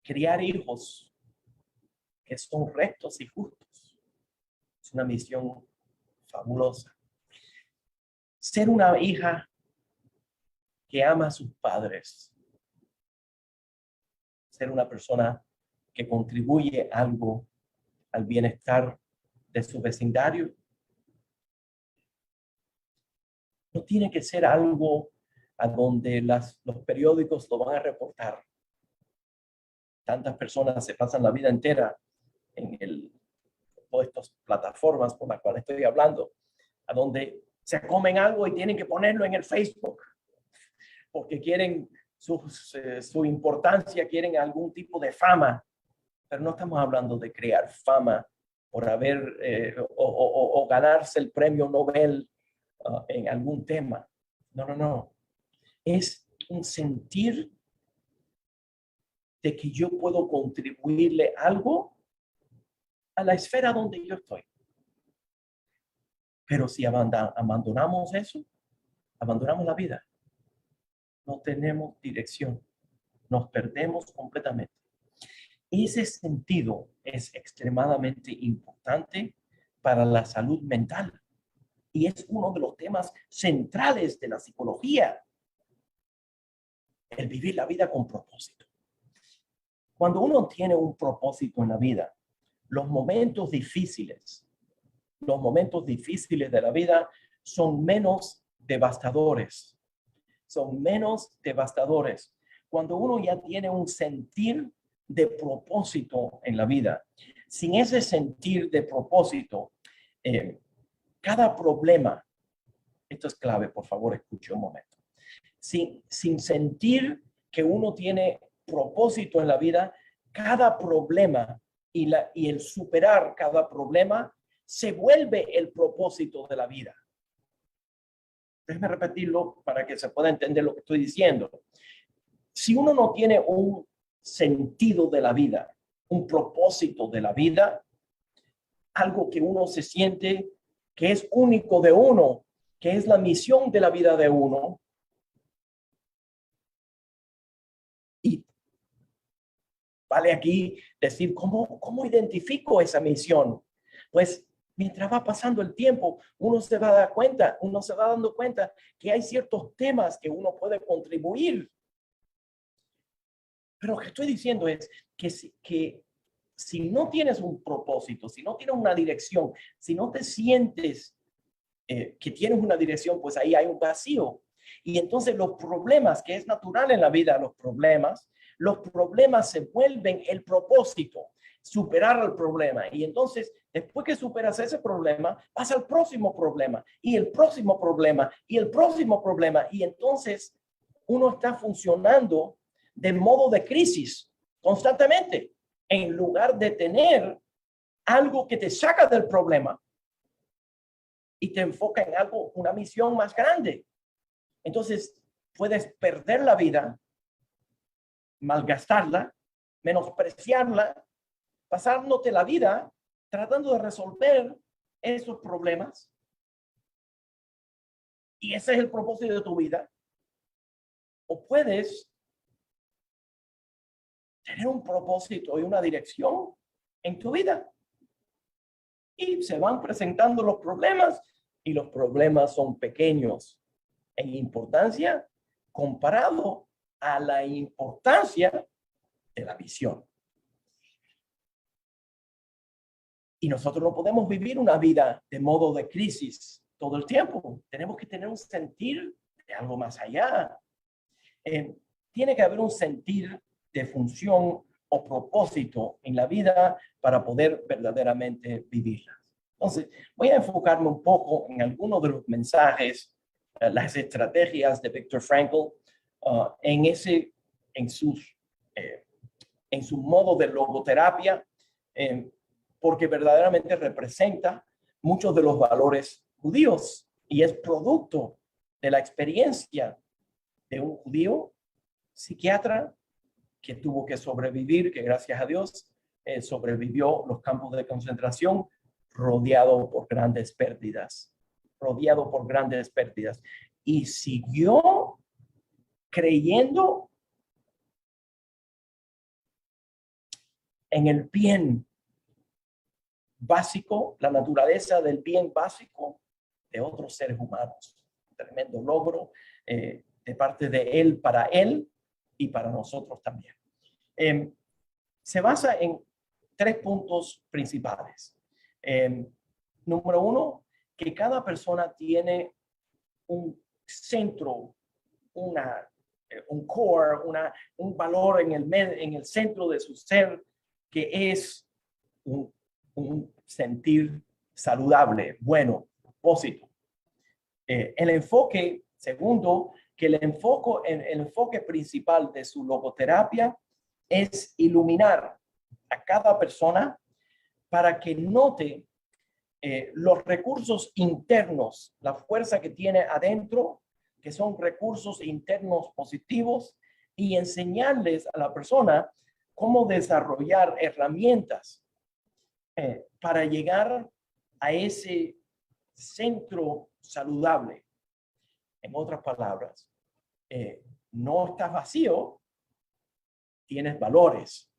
Criar hijos que son rectos y justos. Es una misión fabulosa. Ser una hija que ama a sus padres. Ser una persona que contribuye algo al bienestar de su vecindario. No tiene que ser algo a donde los periódicos lo van a reportar. Tantas personas se pasan la vida entera en todas estas plataformas por las cuales estoy hablando, a donde se comen algo y tienen que ponerlo en el Facebook, porque quieren su importancia, quieren algún tipo de fama, pero no estamos hablando de crear fama por haber o ganarse el premio Nobel en algún tema. No. Es un sentir de que yo puedo contribuirle algo a la esfera donde yo estoy. Pero si abandonamos eso, abandonamos la vida. No tenemos dirección. Nos perdemos completamente. Ese sentido es extremadamente importante para la salud mental. Y es uno de los temas centrales de la psicología. El vivir la vida con propósito. Cuando uno tiene un propósito en la vida, los momentos difíciles de la vida son menos devastadores. Cuando uno ya tiene un sentir de propósito en la vida, sin ese sentir de propósito, cada problema, esto es clave, por favor, escuche un momento. Sin sentir que uno tiene propósito en la vida, cada problema y el superar cada problema se vuelve el propósito de la vida. Déjeme repetirlo para que se pueda entender lo que estoy diciendo. Si uno no tiene un sentido de la vida, un propósito de la vida, algo que uno se siente que es único de uno, que es la misión de la vida de uno, y vale aquí decir, ¿cómo identifico esa misión? Pues mientras va pasando el tiempo, uno se va dando cuenta que hay ciertos temas que uno puede contribuir. Pero lo que estoy diciendo es que si no tienes un propósito, si no tienes una dirección, si no te sientes que tienes una dirección, pues ahí hay un vacío. Y entonces los problemas, que es natural en la vida, los problemas se vuelven el propósito, superar el problema. Y entonces, después que superas ese problema, pasa al próximo problema, y el próximo problema, y el próximo problema. Y entonces uno está funcionando de modo de crisis constantemente, en lugar de tener algo que te saca del problema y te enfoca en algo, una misión más grande. Entonces puedes perder la vida, malgastarla, menospreciarla, pasándote la vida tratando de resolver esos problemas. Y ese es el propósito de tu vida. O puedes tener un propósito y una dirección en tu vida. Y se van presentando los problemas, y los problemas son pequeños en importancia comparado a la importancia de la visión. Y nosotros no podemos vivir una vida de modo de crisis todo el tiempo. Tenemos que tener un sentir de algo más allá. Tiene que haber un sentir de función o propósito en la vida para poder verdaderamente vivirla. Entonces, voy a enfocarme un poco en algunos de los mensajes, las estrategias de Viktor Frankl, en su modo de logoterapia, porque verdaderamente representa muchos de los valores judíos y es producto de la experiencia de un judío psiquiatra que tuvo que sobrevivir, que gracias a Dios sobrevivió los campos de concentración rodeado por grandes pérdidas, y siguió creyendo en el bien básico, la naturaleza del bien básico de otros seres humanos. Tremendo logro de parte de él para él y para nosotros también. Se basa en 3 puntos principales. Número 1, que cada persona tiene un centro, un core, un valor en el centro de su ser, que es un sentir saludable, bueno, propósito. El enfoque, segundo, que el enfoque principal de su logoterapia es iluminar a cada persona para que note los recursos internos, la fuerza que tiene adentro, que son recursos internos positivos, y enseñarles a la persona cómo desarrollar herramientas para llegar a ese centro saludable. En otras palabras, no estás vacío, tienes valores.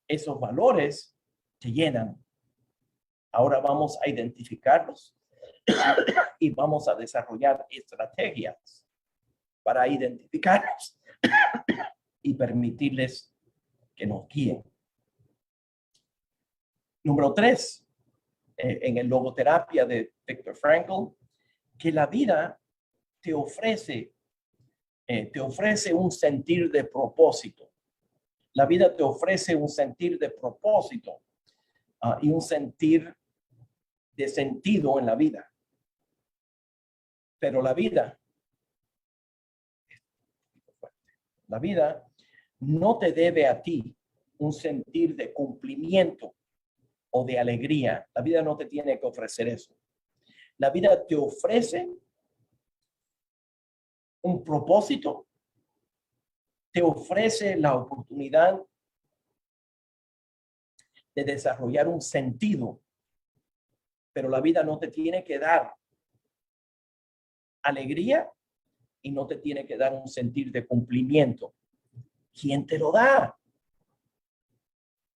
Esos valores te llenan. Ahora vamos a identificarlos y vamos a desarrollar estrategias para identificarlos y permitirles que nos guíen. Número 3, en el logoterapia de Viktor Frankl, que la vida te ofrece un sentir de propósito. La vida te ofrece un sentir de propósito y un sentir de sentido en la vida. Pero la vida no te debe a ti un sentir de cumplimiento o de alegría. La vida no te tiene que ofrecer eso. La vida te ofrece un propósito, te ofrece la oportunidad de desarrollar un sentido, pero la vida no te tiene que dar alegría y no te tiene que dar un sentir de cumplimiento. ¿Quién te lo da?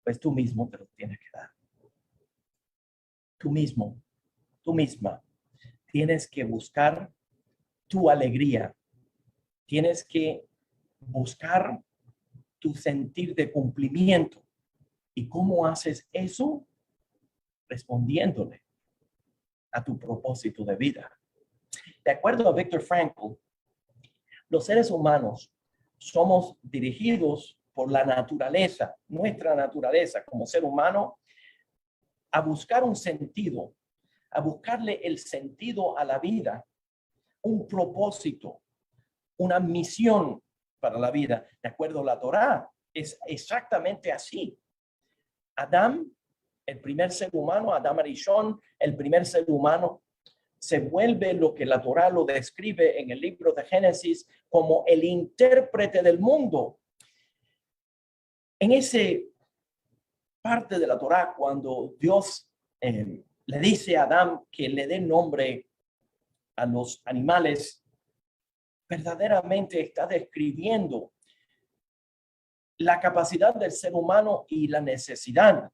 Pues tú mismo te lo tienes que dar. Tú mismo, tú misma, tienes que buscar tu alegría. Tienes que buscar tu sentir de cumplimiento. ¿Y cómo haces eso? Respondiéndole a tu propósito de vida. De acuerdo a Viktor Frankl, los seres humanos somos dirigidos por la naturaleza, nuestra naturaleza como ser humano, a buscar un sentido, a buscarle el sentido a la vida, un propósito, una misión para la vida. De acuerdo a la Torá, es exactamente así. Adán, el primer ser humano, Adán Arishon, el primer ser humano, se vuelve lo que la Torá lo describe en el libro de Génesis como el intérprete del mundo. En ese parte de la Torá, cuando Dios le dice a Adán que le dé nombre a los animales, verdaderamente está describiendo la capacidad del ser humano y la necesidad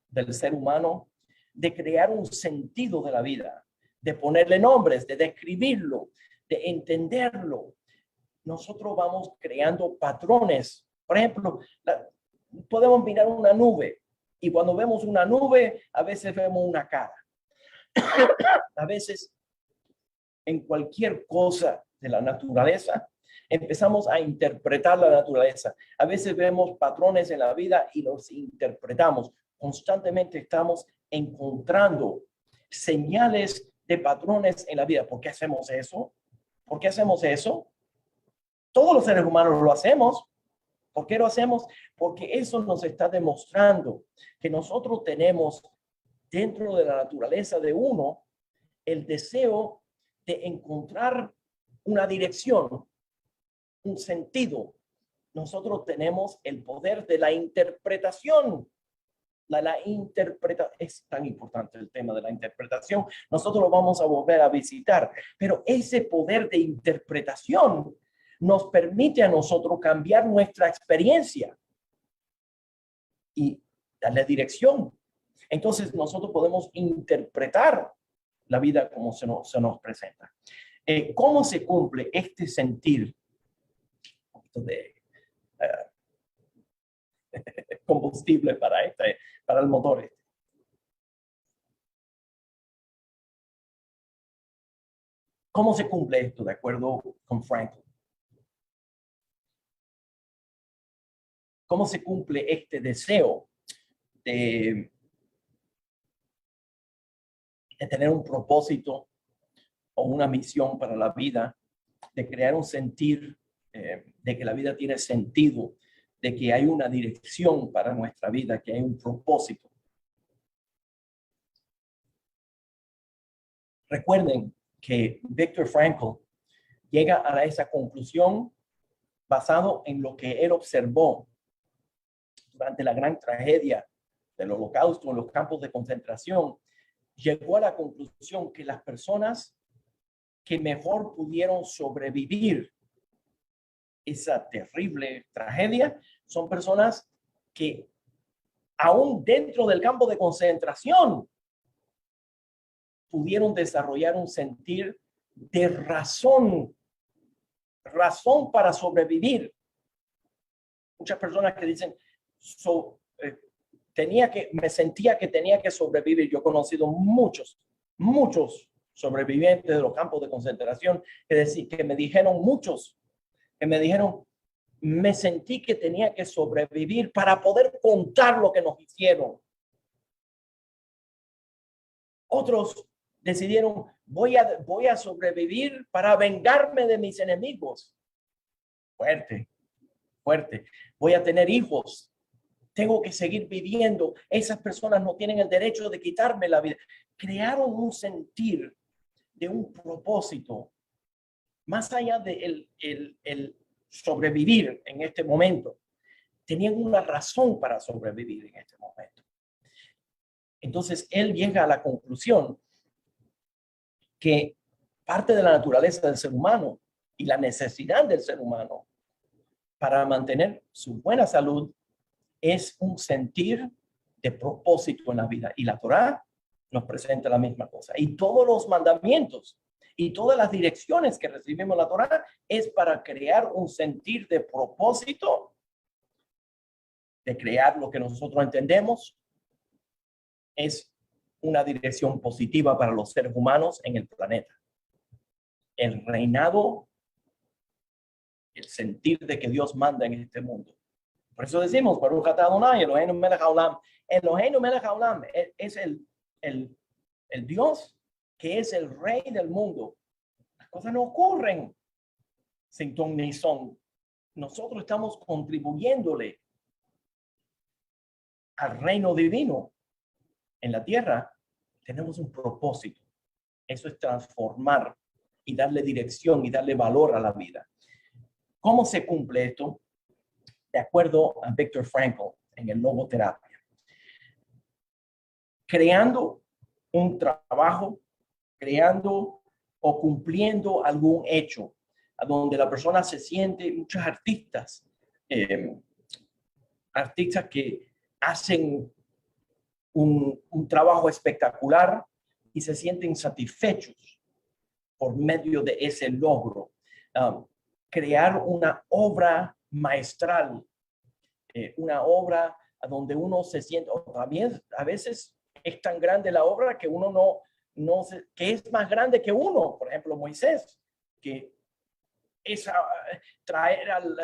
del ser humano de crear un sentido de la vida, de ponerle nombres, de describirlo, de entenderlo. Nosotros vamos creando patrones. Por ejemplo, podemos mirar una nube y cuando vemos una nube, a veces vemos una cara. A veces, en cualquier cosa de la naturaleza, empezamos a interpretar la naturaleza. A veces vemos patrones en la vida y los interpretamos. Constantemente estamos encontrando señales de patrones en la vida. ¿Por qué hacemos eso? ¿Por qué hacemos eso? Todos los seres humanos lo hacemos. ¿Por qué lo hacemos? Porque eso nos está demostrando que nosotros tenemos dentro de la naturaleza de uno el deseo de encontrar una dirección, un sentido. Nosotros tenemos el poder de la interpretación. La interpretación es tan importante, el tema de la interpretación. Nosotros lo vamos a volver a visitar, pero ese poder de interpretación nos permite a nosotros cambiar nuestra experiencia y darle dirección. Entonces nosotros podemos interpretar la vida como se nos presenta. ¿Cómo se cumple este sentir de combustible para el motor? ¿Cómo se cumple esto de acuerdo con Frankl? ¿Cómo se cumple este deseo de tener un propósito o una misión para la vida, de crear un sentir de que la vida tiene sentido, de que hay una dirección para nuestra vida, que hay un propósito? Recuerden que Viktor Frankl llega a esa conclusión basado en lo que él observó durante la gran tragedia del Holocausto en los campos de concentración. Llegó a la conclusión que las personas que mejor pudieron sobrevivir esa terrible tragedia son personas que aún dentro del campo de concentración pudieron desarrollar un sentir de razón para sobrevivir. Muchas personas que dicen, me sentía que tenía que sobrevivir. Yo he conocido muchos sobrevivientes de los campos de concentración que me dijeron, me sentí que tenía que sobrevivir para poder contar lo que nos hicieron. Otros decidieron, voy a sobrevivir para vengarme de mis enemigos. Fuerte, fuerte. Voy a tener hijos. Tengo que seguir viviendo. Esas personas no tienen el derecho de quitarme la vida. Crearon un sentir de un propósito más allá de el sobrevivir en este momento. Tenían una razón para sobrevivir en este momento. Entonces, él llega a la conclusión que parte de la naturaleza del ser humano y la necesidad del ser humano para mantener su buena salud es un sentir de propósito en la vida. Y la Torá nos presenta la misma cosa. Y todos los mandamientos y todas las direcciones que recibimos la Torá es para crear un sentir de propósito, de crear lo que nosotros entendemos es una dirección positiva para los seres humanos en el planeta. El reinado, el sentir de que Dios manda en este mundo. Por eso decimos, Baruch atah Adonai, Eloheinu melech haolam. Eloheinu melech haolam es el Dios que es el rey del mundo. Las cosas no ocurren sin ton ni son. Nosotros estamos contribuyéndole al reino divino en la tierra. Tenemos un propósito. Eso es transformar y darle dirección y darle valor a la vida. ¿Cómo se cumple esto? De acuerdo a Viktor Frankl en el Logoterapia. Creando un trabajo, creando o cumpliendo algún hecho, a donde la persona se siente, muchos artistas, artistas que hacen un trabajo espectacular y se sienten satisfechos por medio de ese logro. Crear una obra maestral, una obra a donde uno se siente, o también a veces es tan grande la obra que uno que es más grande que uno. Por ejemplo, Moisés, que es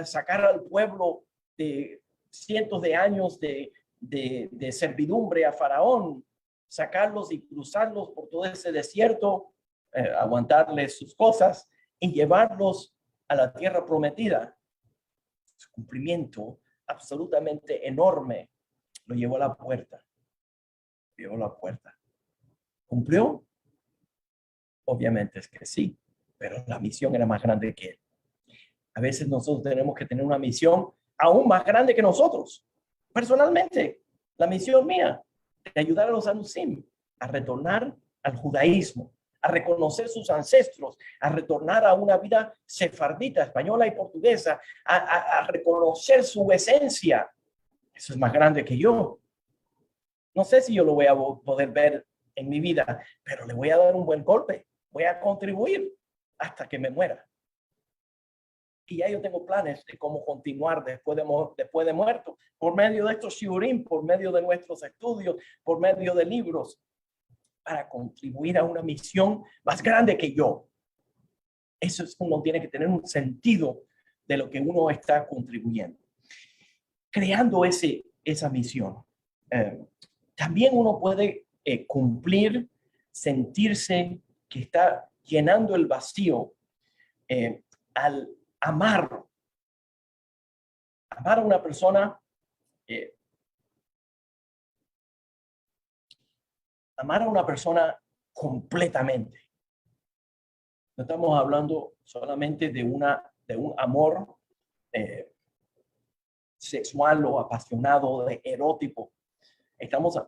sacar al pueblo de cientos de años de servidumbre a Faraón, sacarlos y cruzarlos por todo ese desierto, aguantarles sus cosas y llevarlos a la tierra prometida. Su cumplimiento absolutamente enorme lo llevó a la puerta. Llevó a la puerta. ¿Cumplió? Obviamente es que sí, pero la misión era más grande que él. A veces nosotros tenemos que tener una misión aún más grande que nosotros. Personalmente, la misión mía de ayudar a los anusim a retornar al judaísmo, a reconocer sus ancestros, a retornar a una vida sefardita, española y portuguesa, a reconocer su esencia. Eso es más grande que yo. No sé si yo lo voy a poder ver en mi vida, pero le voy a dar un buen golpe. Voy a contribuir hasta que me muera. Y ya yo tengo planes de cómo continuar después de muerto, por medio de estos shiurim, por medio de nuestros estudios, por medio de libros, para contribuir a una misión más grande que yo. Eso es, uno tiene que tener un sentido de lo que uno está contribuyendo. Creando esa misión. También uno puede cumplir, sentirse que está llenando el vacío al amar a una persona, amar a una persona completamente. No estamos hablando solamente de un amor sexual o apasionado, erótico.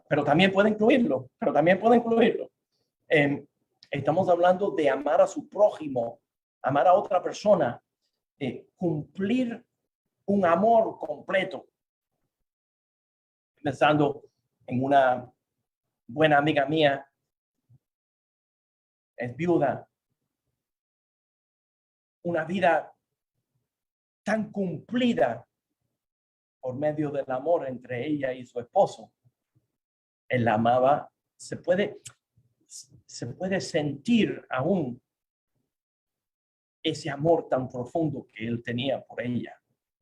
Pero también puede incluirlo, estamos hablando de amar a su prójimo, amar a otra persona, cumplir un amor completo. Pensando en una buena amiga mía, es viuda, una vida tan cumplida por medio del amor entre ella y su esposo. Él la amaba, se puede sentir aún ese amor tan profundo que él tenía por ella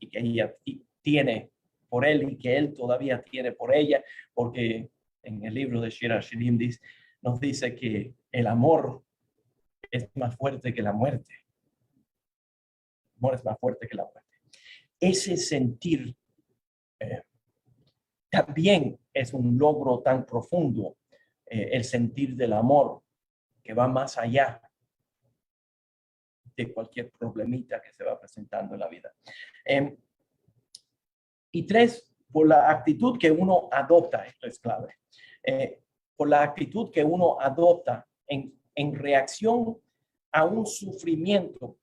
y que ella tiene por él y que él todavía tiene por ella, porque en el libro de Shir Hashirim nos dice que el amor es más fuerte que la muerte. El amor es más fuerte que la muerte. Ese sentir también es un logro tan profundo, el sentir del amor que va más allá de cualquier problemita que se va presentando en la vida. Y tres, por la actitud que uno adopta, esto es clave, por la actitud que uno adopta en reacción a un sufrimiento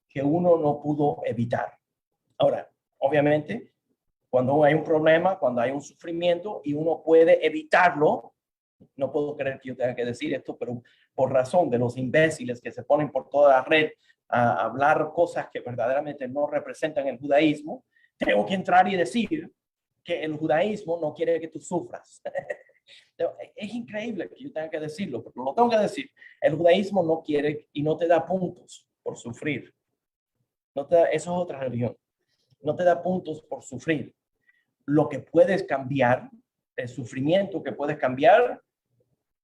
que uno no pudo evitar. Ahora, obviamente, cuando hay un problema, cuando hay un sufrimiento y uno puede evitarlo, no puedo creer que yo tenga que decir esto, pero por razón de los imbéciles que se ponen por toda la red a hablar cosas que verdaderamente no representan el judaísmo, tengo que entrar y decir que el judaísmo no quiere que tú sufras. Es increíble que yo tenga que decirlo, pero lo tengo que decir. El judaísmo no quiere y no te da puntos por sufrir. No te da, eso es otra religión. No te da puntos por sufrir. Lo que puedes cambiar, el sufrimiento que puedes cambiar,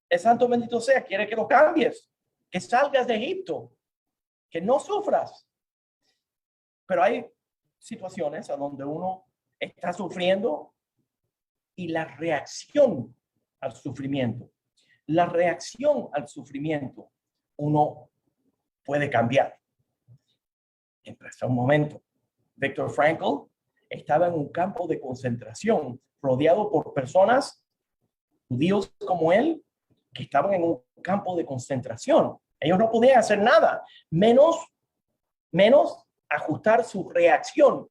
el santo bendito sea, quiere que lo cambies, que salgas de Egipto, que no sufras. Pero hay situaciones a donde uno está sufriendo y la reacción al sufrimiento, uno puede cambiar. Hasta un momento, Viktor Frankl estaba en un campo de concentración rodeado por personas judíos como él que estaban en un campo de concentración. Ellos no podían hacer nada, menos ajustar su reacción.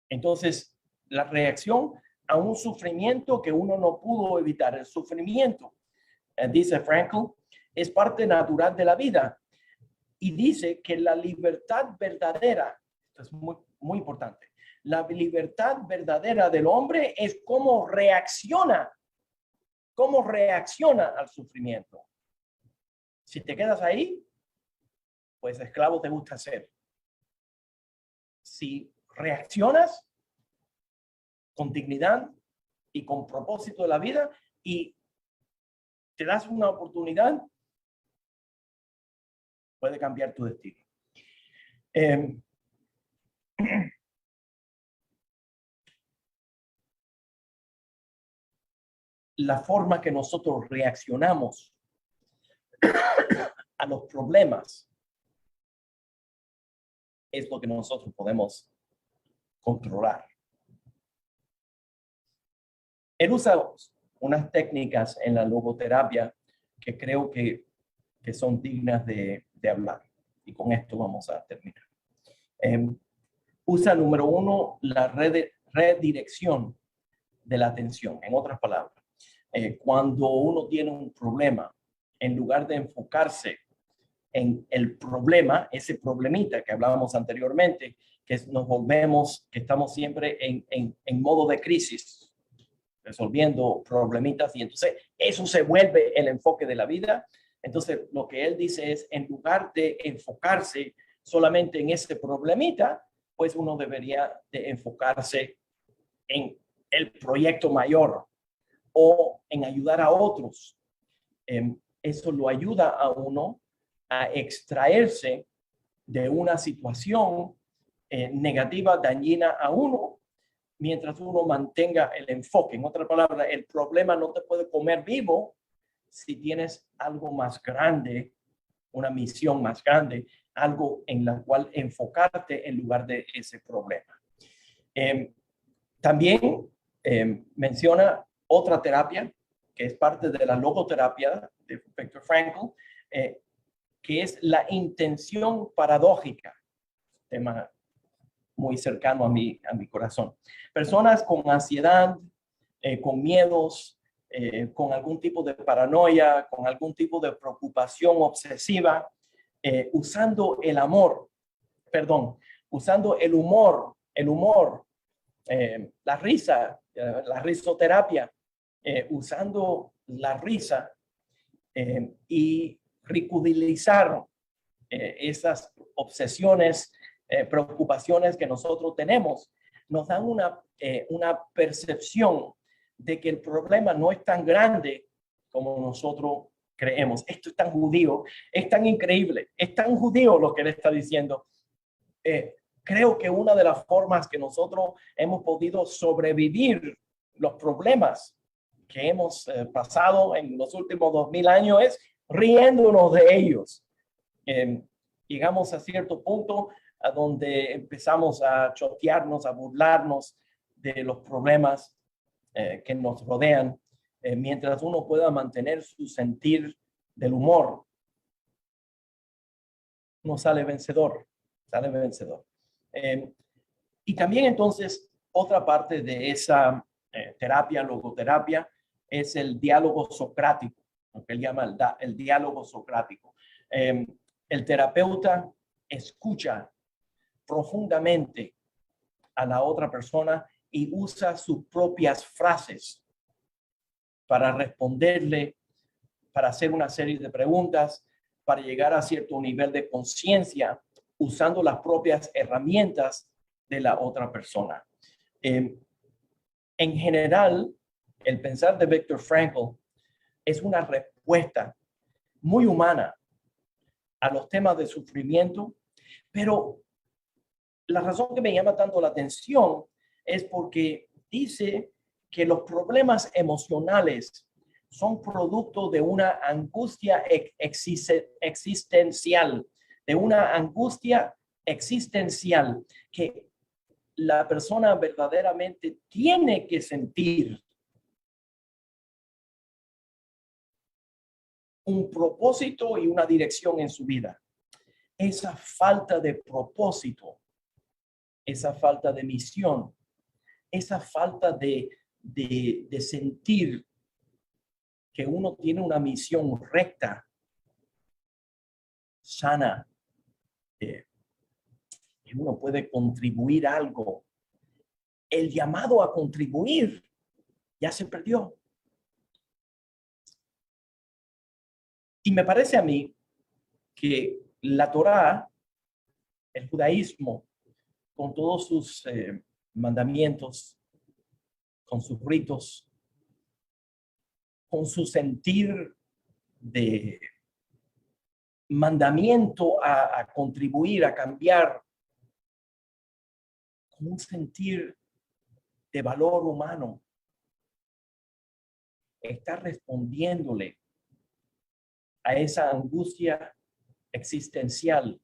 Entonces, la reacción a un sufrimiento que uno no pudo evitar, el sufrimiento, dice Frankl, es parte natural de la vida. Y dice que la libertad verdadera, esto es muy, muy importante, la libertad verdadera del hombre es cómo reacciona al sufrimiento. Si te quedas ahí, pues esclavo te gusta ser. Si reaccionas con dignidad y con propósito de la vida y te das una oportunidad, puede cambiar tu destino. La forma que nosotros reaccionamos a los problemas es lo que nosotros podemos controlar. Él usa unas técnicas en la logoterapia que creo que son dignas de hablar. Y con esto vamos a terminar. Usa, número uno, la redirección de la atención. En otras palabras, cuando uno tiene un problema, en lugar de enfocarse en el problema, ese problemita que hablábamos anteriormente, que nos volvemos, que estamos siempre en modo de crisis, resolviendo problemitas, y entonces eso se vuelve el enfoque de la vida. Entonces, lo que él dice es, en lugar de enfocarse solamente en ese problemita, pues uno debería de enfocarse en el proyecto mayor o en ayudar a otros. Eso lo ayuda a uno a extraerse de una situación negativa, dañina a uno, mientras uno mantenga el enfoque. En otras palabras, el problema no te puede comer vivo si tienes algo más grande, una misión más grande, algo en la cual enfocarte en lugar de ese problema. También menciona otra terapia que es parte de la logoterapia de Viktor Frankl, que es la intención paradójica, tema muy cercano a mi corazón. Personas con ansiedad, con miedos, con algún tipo de paranoia, con algún tipo de preocupación obsesiva, usando el humor, la risa, la risoterapia, usando la risa y ridiculizar esas obsesiones preocupaciones que nosotros tenemos, nos dan una percepción de que el problema no es tan grande como nosotros creemos. Esto es tan judío, es tan increíble, es tan judío lo que él está diciendo. Creo que una de las formas que nosotros hemos podido sobrevivir los problemas que hemos pasado en los últimos 2000 años es riéndonos de ellos. Llegamos a cierto punto a donde empezamos a chotearnos, a burlarnos de los problemas que nos rodean, mientras uno pueda mantener su sentir del humor. Uno sale vencedor, sale vencedor. Y también entonces otra parte de esa terapia, logoterapia, es el diálogo socrático, lo que él llama el diálogo socrático. El terapeuta escucha profundamente a la otra persona y usa sus propias frases para responderle, para hacer una serie de preguntas, para llegar a cierto nivel de conciencia, usando las propias herramientas de la otra persona. En general, el pensar de Viktor Frankl es una respuesta muy humana a los temas de sufrimiento, pero la razón que me llama tanto la atención es porque dice que los problemas emocionales son producto de una angustia existencial, de una angustia existencial que la persona verdaderamente tiene que sentir un propósito y una dirección en su vida. Esa falta de propósito, esa falta de misión, esa falta de sentir que uno tiene una misión recta, sana, que uno puede contribuir algo. El llamado a contribuir ya se perdió. Y me parece a mí que la Torá, el judaísmo, con todos sus mandamientos, con sus ritos, con su sentir de mandamiento a contribuir, a cambiar, con un sentir de valor humano, está respondiéndole a esa angustia existencial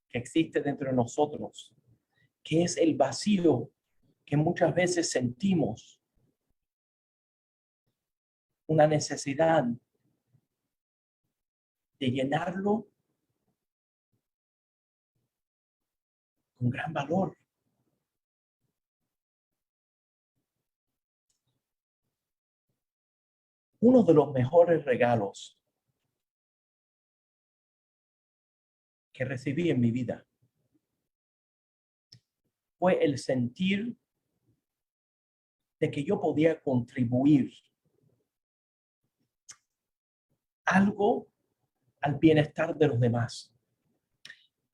que existe dentro de nosotros, que es el vacío que muchas veces sentimos, una necesidad de llenarlo con gran valor. Uno de los mejores regalos que recibí en mi vida fue el sentir de que yo podía contribuir algo al bienestar de los demás.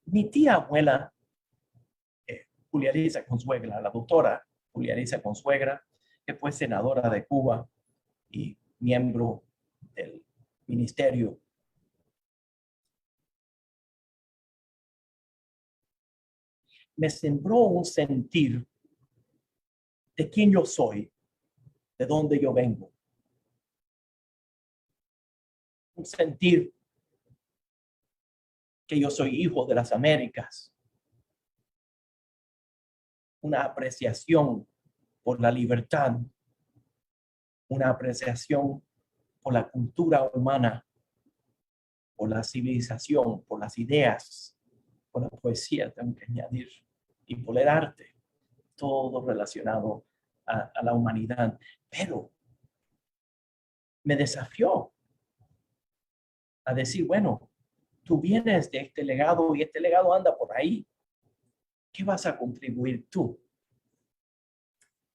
Mi tía abuela, Julia Elisa Consuegra, la doctora Julia Elisa Consuegra, que fue senadora de Cuba y miembro del ministerio, me sembró un sentir de quién yo soy, de dónde yo vengo. Un sentir que yo soy hijo de las Américas. Una apreciación por la libertad, una apreciación por la cultura humana, por la civilización, por las ideas, por la poesía, tengo que añadir, y por el arte, todo relacionado a la humanidad. Pero me desafió a decir, bueno, tú vienes de este legado y este legado anda por ahí. ¿Qué vas a contribuir tú?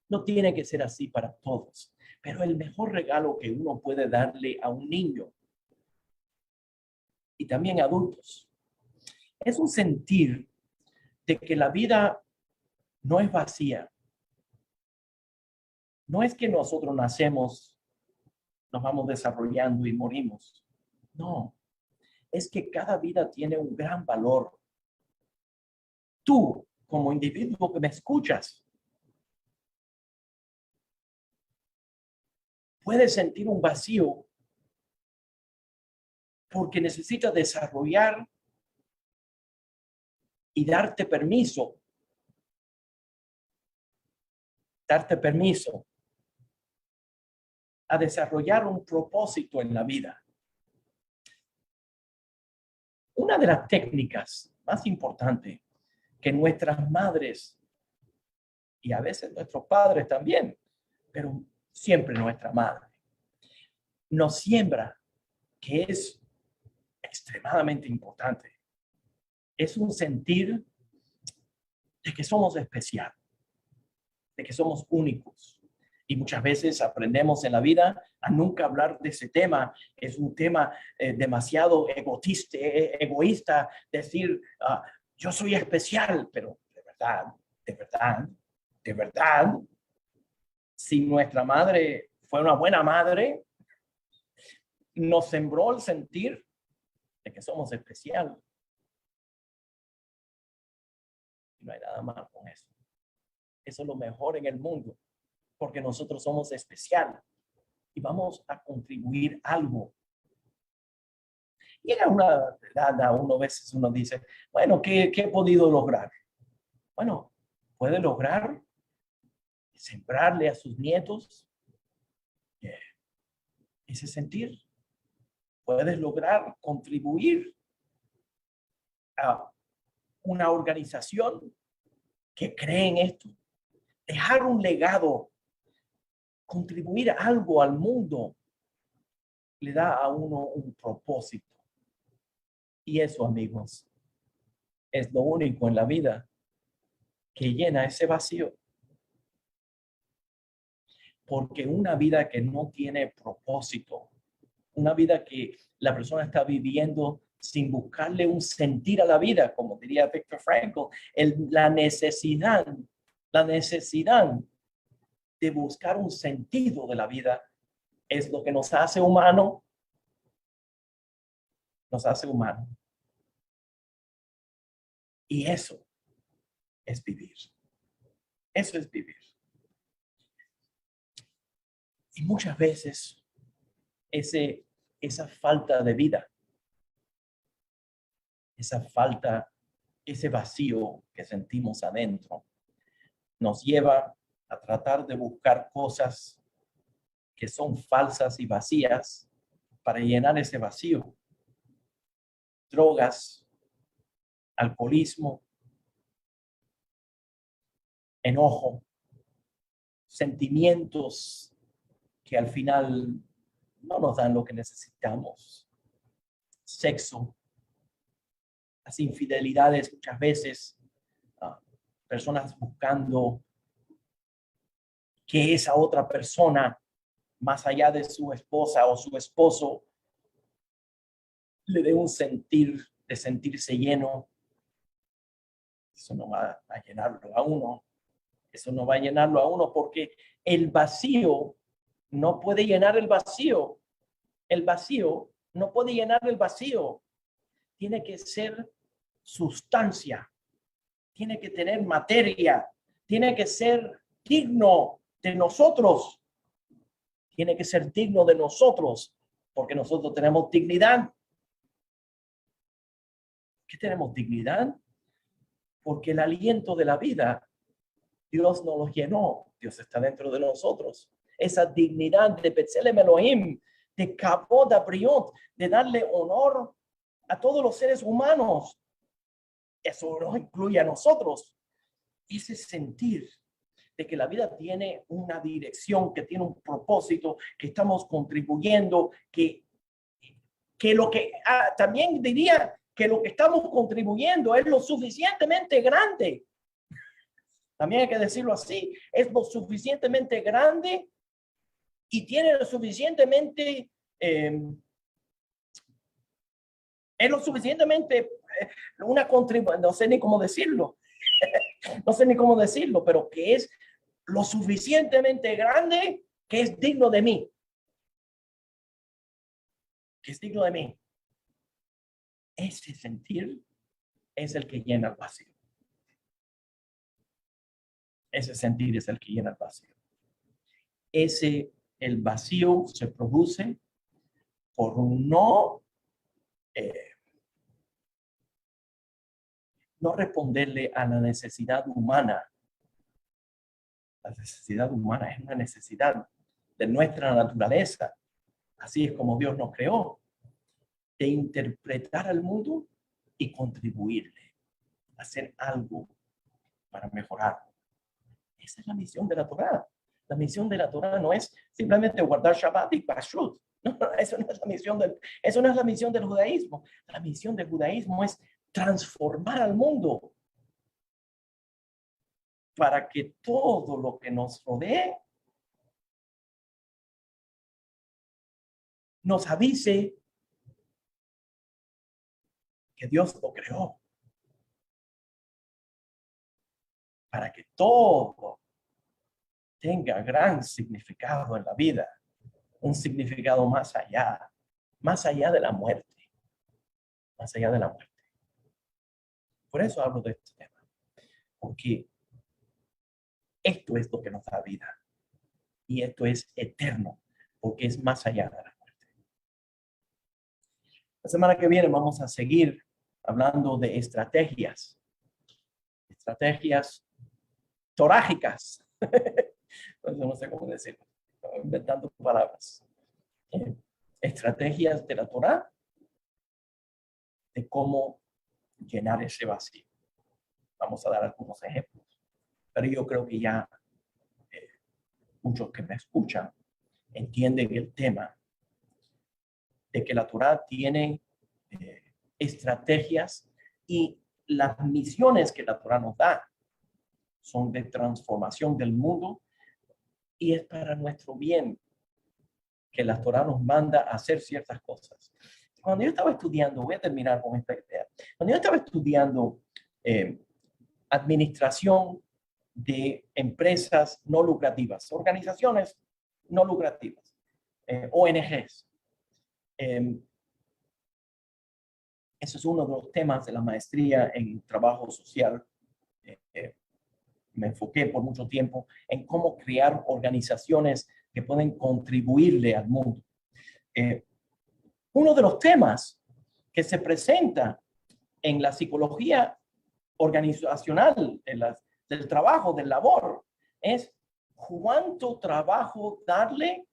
No tiene que ser así para todos, pero el mejor regalo que uno puede darle a un niño y también a adultos es un sentir de que la vida no es vacía. No es que nosotros nacemos, nos vamos desarrollando y morimos. No, es que cada vida tiene un gran valor. Tú, como individuo que me escuchas, puedes sentir un vacío porque necesitas desarrollar y darte permiso a desarrollar un propósito en la vida. Una de las técnicas más importantes que nuestras madres y a veces nuestros padres también, pero siempre nuestra madre, nos siembra, que es extremadamente importante, es un sentir de que somos especiales, de que somos únicos. Y muchas veces aprendemos en la vida a nunca hablar de ese tema. Es un tema demasiado egoísta, decir, yo soy especial, pero de verdad, si nuestra madre fue una buena madre, nos sembró el sentir de que somos especial. No hay nada más con eso. Eso es lo mejor en el mundo, porque nosotros somos especiales y vamos a contribuir algo. Llega una edad, a veces uno dice, bueno, ¿qué he podido lograr? Bueno, puede lograr sembrarle a sus nietos ese sentir. Puedes lograr contribuir a una organización que cree en esto. Dejar un legado, contribuir algo al mundo, le da a uno un propósito. Y eso, amigos, es lo único en la vida que llena ese vacío. Porque una vida que no tiene propósito, una vida que la persona está viviendo sin buscarle un sentir a la vida, como diría Viktor Frankl, la necesidad de buscar un sentido de la vida es lo que nos hace humano. Nos hace humano. Y eso es vivir. Eso es vivir. Y muchas veces esa falta de vida, ese vacío que sentimos adentro, nos lleva a tratar de buscar cosas que son falsas y vacías para llenar ese vacío. Drogas, alcoholismo, enojo, sentimientos que al final no nos dan lo que necesitamos. Sexo, las infidelidades muchas veces, personas buscando que esa otra persona, más allá de su esposa o su esposo, le dé un sentir de sentirse lleno. Eso no va a llenarlo a uno. Eso no va a llenarlo a uno porque el vacío no puede llenar el vacío. El vacío no puede llenar el vacío. Tiene que ser sustancia. Tiene que tener materia. Tiene que ser digno de nosotros. Tiene que ser digno de nosotros porque nosotros tenemos dignidad. ¿Qué tenemos dignidad? Porque el aliento de la vida, Dios nos lo llenó. Dios está dentro de nosotros. Esa dignidad de Betzelem Elohim, de Kabod Abriot, de darle honor a todos los seres humanos. Eso nos incluye a nosotros. Ese sentir de que la vida tiene una dirección, que tiene un propósito, que estamos contribuyendo, que lo que también diría que lo que estamos contribuyendo es lo suficientemente grande. También hay que decirlo así, es lo suficientemente grande y tiene lo suficientemente, es lo suficientemente una contribución, no sé ni cómo decirlo, no sé ni cómo decirlo, pero que es lo suficientemente grande que es digno de mí. Que es digno de mí. Ese sentir es el que llena el vacío. Ese sentir es el que llena el vacío. El vacío se produce por no responderle a la necesidad humana. La necesidad humana es una necesidad de nuestra naturaleza. Así es como Dios nos creó. De interpretar al mundo y contribuirle. Hacer algo para mejorar. Esa es la misión de la Torá. La misión de la Torá no es simplemente guardar Shabbat y Kashrut. No, eso no es la misión eso no es la misión del judaísmo. La misión del judaísmo es transformar al mundo para que todo lo que nos rodee nos avise que Dios lo creó. Para que todo tenga gran significado en la vida. Un significado más allá de la muerte. Más allá de la muerte. Por eso hablo de este tema. Porque esto es lo que nos da vida. Y esto es eterno. Porque es más allá de la muerte. La semana que viene vamos a seguir hablando de estrategias. Estrategias torágicas. No sé cómo decirlo. Estoy inventando palabras. Estrategias de la Torá de cómo llenar ese vacío. Vamos a dar algunos ejemplos. Pero yo creo que ya muchos que me escuchan entienden el tema de que la Torá tiene estrategias y las misiones que la Torá nos da son de transformación del mundo y es para nuestro bien que la Torá nos manda a hacer ciertas cosas. Cuando yo estaba estudiando, voy a terminar con esta idea. Cuando yo estaba estudiando administración de empresas no lucrativas, organizaciones no lucrativas, ONGs. Ese es uno de los temas de la maestría en trabajo social. Me enfoqué por mucho tiempo en cómo crear organizaciones que pueden contribuirle al mundo. Uno de los temas que se presenta en la psicología organizacional, del trabajo, del labor, es cuánto trabajo darle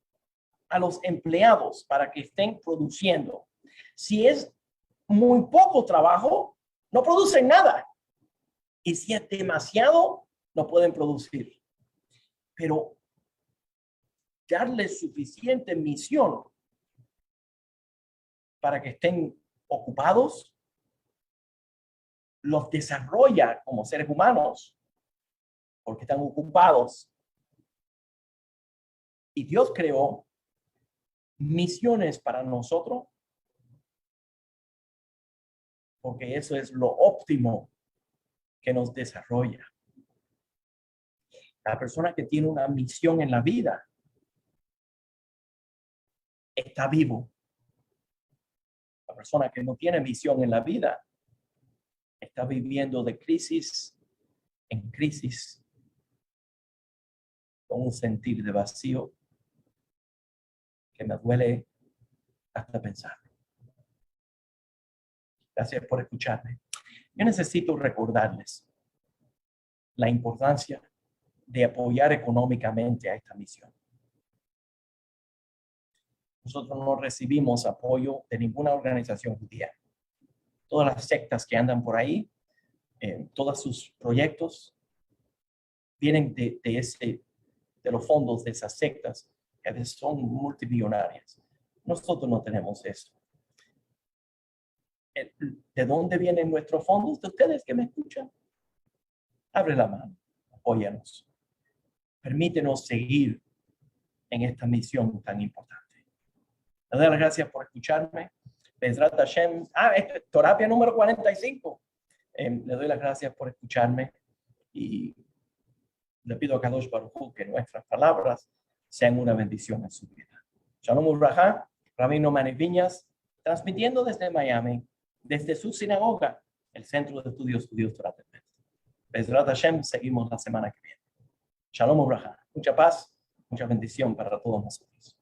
a los empleados para que estén produciendo. Si es muy poco trabajo, no producen nada. Y si es demasiado, no pueden producir. Pero darle suficiente misión para que estén ocupados, los desarrolla como seres humanos, porque están ocupados. Y Dios creó misiones para nosotros, porque eso es lo óptimo que nos desarrolla. La persona que tiene una misión en la vida está vivo. La persona que no tiene misión en la vida está viviendo de crisis en crisis, con un sentir de vacío que me duele hasta pensar. Gracias por escucharme. Yo necesito recordarles la importancia de apoyar económicamente a esta misión. Nosotros no recibimos apoyo de ninguna organización judía. Todas las sectas que andan por ahí, todos sus proyectos vienen de los fondos de esas sectas, que a veces son multimillonarias. Nosotros no tenemos eso. ¿De dónde vienen nuestros fondos? De ustedes que me escuchan. Abre la mano, apóyanos. Permítenos seguir en esta misión tan importante. Les doy las gracias por escucharme. Bezrat Hashem. Terapia número 45. Les doy las gracias por escucharme. y le pido a Kadosh Baruj Hu que nuestras palabras sean una bendición en su vida. Shalom Uraja, Rabino Manny Viñas, transmitiendo desde Miami, desde su sinagoga, el Centro de Estudios Judíos Torah Temet. Bezrat Hashem, seguimos la semana que viene. Shalom Uraja, mucha paz, mucha bendición para todos nosotros.